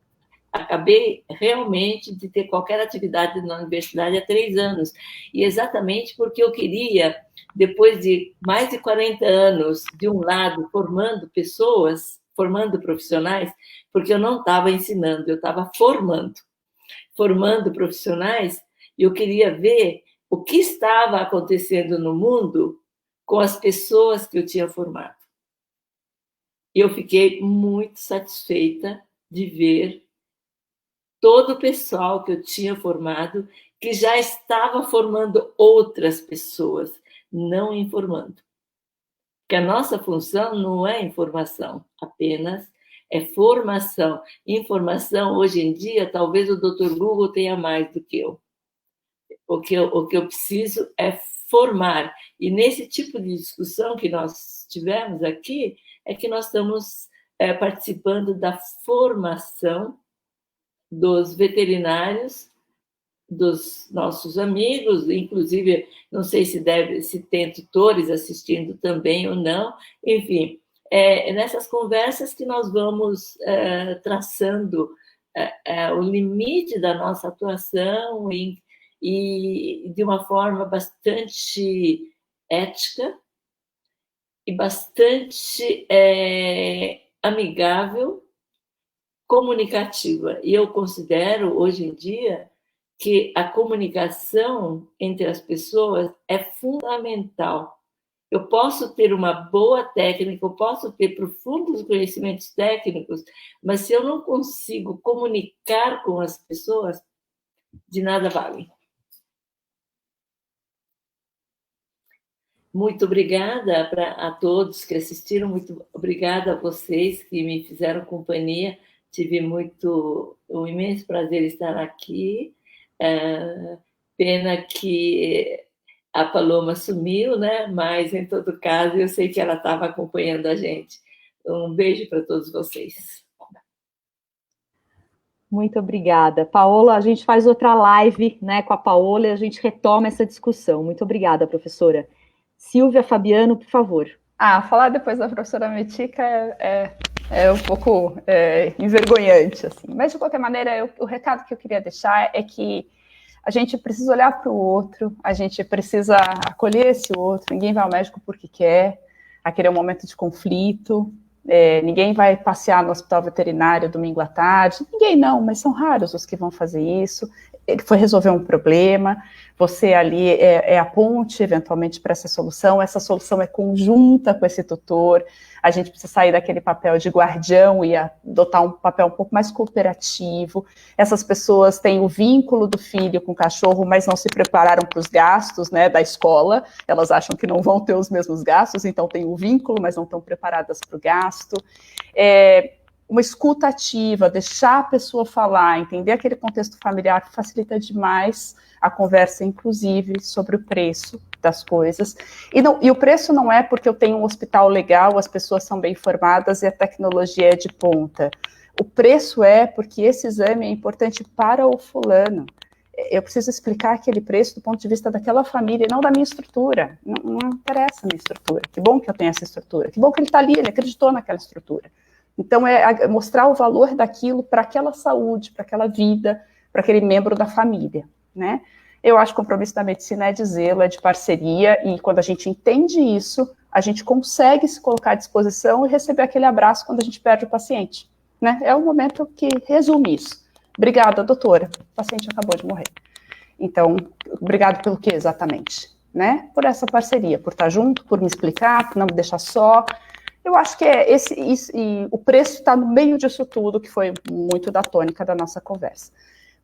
acabei realmente de ter qualquer atividade na universidade há 3 anos, e exatamente porque eu queria, depois de mais de 40 anos, de um lado, formando pessoas, formando profissionais, porque eu não estava ensinando, eu estava formando profissionais, e eu queria ver o que estava acontecendo no mundo com as pessoas que eu tinha formado. E eu fiquei muito satisfeita de ver todo o pessoal que eu tinha formado, que já estava formando outras pessoas, não informando. Porque a nossa função não é informação, apenas é formação. Informação, hoje em dia, talvez o Dr. Google tenha mais do que eu. O que eu preciso é formar. E nesse tipo de discussão que nós tivemos aqui, é que nós estamos participando da formação dos veterinários, dos nossos amigos, inclusive, não sei se tem tutores assistindo também ou não, enfim, nessas conversas que nós vamos traçando o limite da nossa atuação e de uma forma bastante ética e bastante amigável, comunicativa. E eu considero, hoje em dia, que a comunicação entre as pessoas é fundamental. Eu posso ter uma boa técnica, eu posso ter profundos conhecimentos técnicos, mas se eu não consigo comunicar com as pessoas, de nada vale. Muito obrigada a todos que assistiram, muito obrigada a vocês que me fizeram companhia. Tive um imenso prazer estar aqui. Pena que a Paloma sumiu, né? Mas, em todo caso, eu sei que ela estava acompanhando a gente. Um beijo para todos vocês. Muito obrigada. Paola, a gente faz outra live, né, com a Paola e a gente retoma essa discussão. Muito obrigada, professora. Silvia, Fabiano, por favor. Falar depois da professora Mitica é um pouco envergonhante, assim. Mas, de qualquer maneira, o recado que eu queria deixar é que a gente precisa olhar para o outro, a gente precisa acolher esse outro, ninguém vai ao médico porque quer, aquele é um momento de conflito, ninguém vai passear no hospital veterinário domingo à tarde, ninguém não, mas são raros os que vão fazer isso. Ele foi resolver um problema, você ali é a ponte, eventualmente, para essa solução é conjunta com esse tutor, a gente precisa sair daquele papel de guardião e adotar um papel um pouco mais cooperativo. Essas pessoas têm o vínculo do filho com o cachorro, mas não se prepararam para os gastos, né, da escola, elas acham que não vão ter os mesmos gastos, então tem o vínculo, mas não estão preparadas para o gasto. Uma escuta ativa, deixar a pessoa falar, entender aquele contexto familiar, facilita demais a conversa, inclusive, sobre o preço das coisas. E o preço não é porque eu tenho um hospital legal, as pessoas são bem formadas e a tecnologia é de ponta. O preço é porque esse exame é importante para o fulano. Eu preciso explicar aquele preço do ponto de vista daquela família, não da minha estrutura. Não interessa a minha estrutura. Que bom que eu tenho essa estrutura. Que bom que ele está ali, ele acreditou naquela estrutura. Então, é mostrar o valor daquilo para aquela saúde, para aquela vida, para aquele membro da família, né? Eu acho que o compromisso da medicina é de zelo, é de parceria, e quando a gente entende isso, a gente consegue se colocar à disposição e receber aquele abraço quando a gente perde o paciente, né? É o momento que resume isso. Obrigada, doutora. O paciente acabou de morrer. Então, obrigado pelo quê, exatamente? Né? Por essa parceria, por estar junto, por me explicar, por não me deixar só. Eu acho que e o preço está no meio disso tudo, que foi muito da tônica da nossa conversa.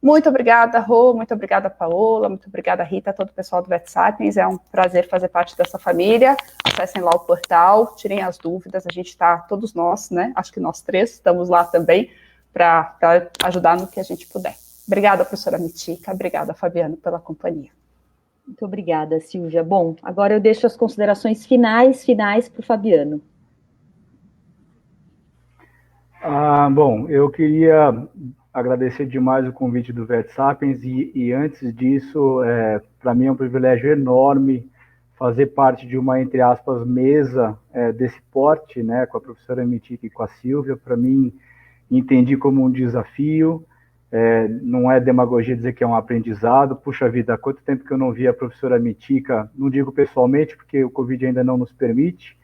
Muito obrigada, Rô, muito obrigada, Paola, muito obrigada, Rita, todo o pessoal do VetSapiens, é um prazer fazer parte dessa família. Acessem lá o portal, tirem as dúvidas, a gente está, todos nós, né, acho que nós três estamos lá também, para ajudar no que a gente puder. Obrigada, professora Mitica, obrigada, Fabiano, pela companhia. Muito obrigada, Silvia. Bom, agora eu deixo as considerações finais para o Fabiano. Bom, eu queria agradecer demais o convite do VetSapiens e antes disso, para mim é um privilégio enorme fazer parte de uma, entre aspas, mesa desse porte, né, com a professora Mitica e com a Silvia, para mim, entendi como um desafio. Não é demagogia dizer que é um aprendizado. Puxa vida, há quanto tempo que eu não vi a professora Mitica, não digo pessoalmente, porque o Covid ainda não nos permite,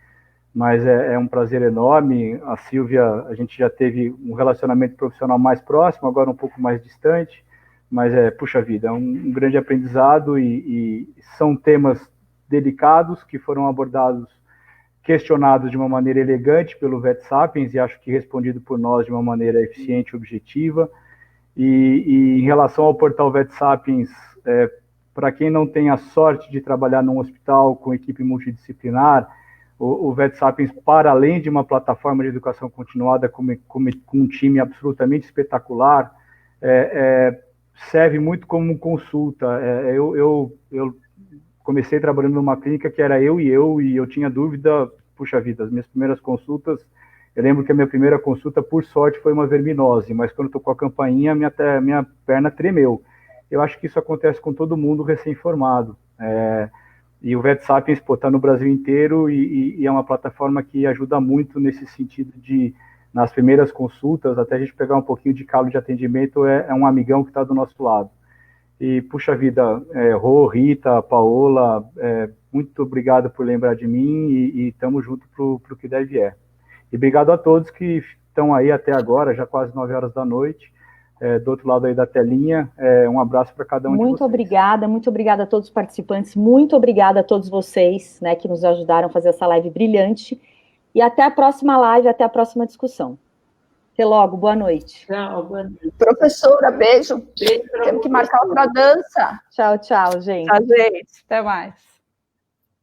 mas é um prazer enorme. A Silvia, a gente já teve um relacionamento profissional mais próximo, agora um pouco mais distante, mas puxa vida, é um grande aprendizado e são temas delicados que foram abordados, questionados de uma maneira elegante pelo Vet Sapiens e acho que respondido por nós de uma maneira eficiente e objetiva. E em relação ao portal Vet Sapiens, para quem não tem a sorte de trabalhar num hospital com equipe multidisciplinar, o Vet Sapiens, para além de uma plataforma de educação continuada com um time absolutamente espetacular, serve muito como consulta. Eu comecei trabalhando numa clínica que era eu e eu tinha dúvida, puxa vida, as minhas primeiras consultas, eu lembro que a minha primeira consulta, por sorte, foi uma verminose, mas quando tocou a campainha, minha perna tremeu. Eu acho que isso acontece com todo mundo recém-formado. E o Vet Sapiens está no Brasil inteiro e é uma plataforma que ajuda muito nesse sentido de, nas primeiras consultas, até a gente pegar um pouquinho de calo de atendimento, é um amigão que está do nosso lado. E, puxa vida, Rô, Rita, Paola, muito obrigado por lembrar de mim e estamos juntos para o que deve é. E obrigado a todos que estão aí até agora, já quase 9 horas da noite, do outro lado aí da telinha. Um abraço para cada um de vocês. Muito obrigada a todos os participantes, muito obrigada a todos vocês, né, que nos ajudaram a fazer essa live brilhante. E até a próxima live, até a próxima discussão. Até logo, boa noite. Tchau, boa noite. Professora, beijo. Beijo. Temos que marcar outra dança. Tchau, gente. Tchau, gente. Até mais.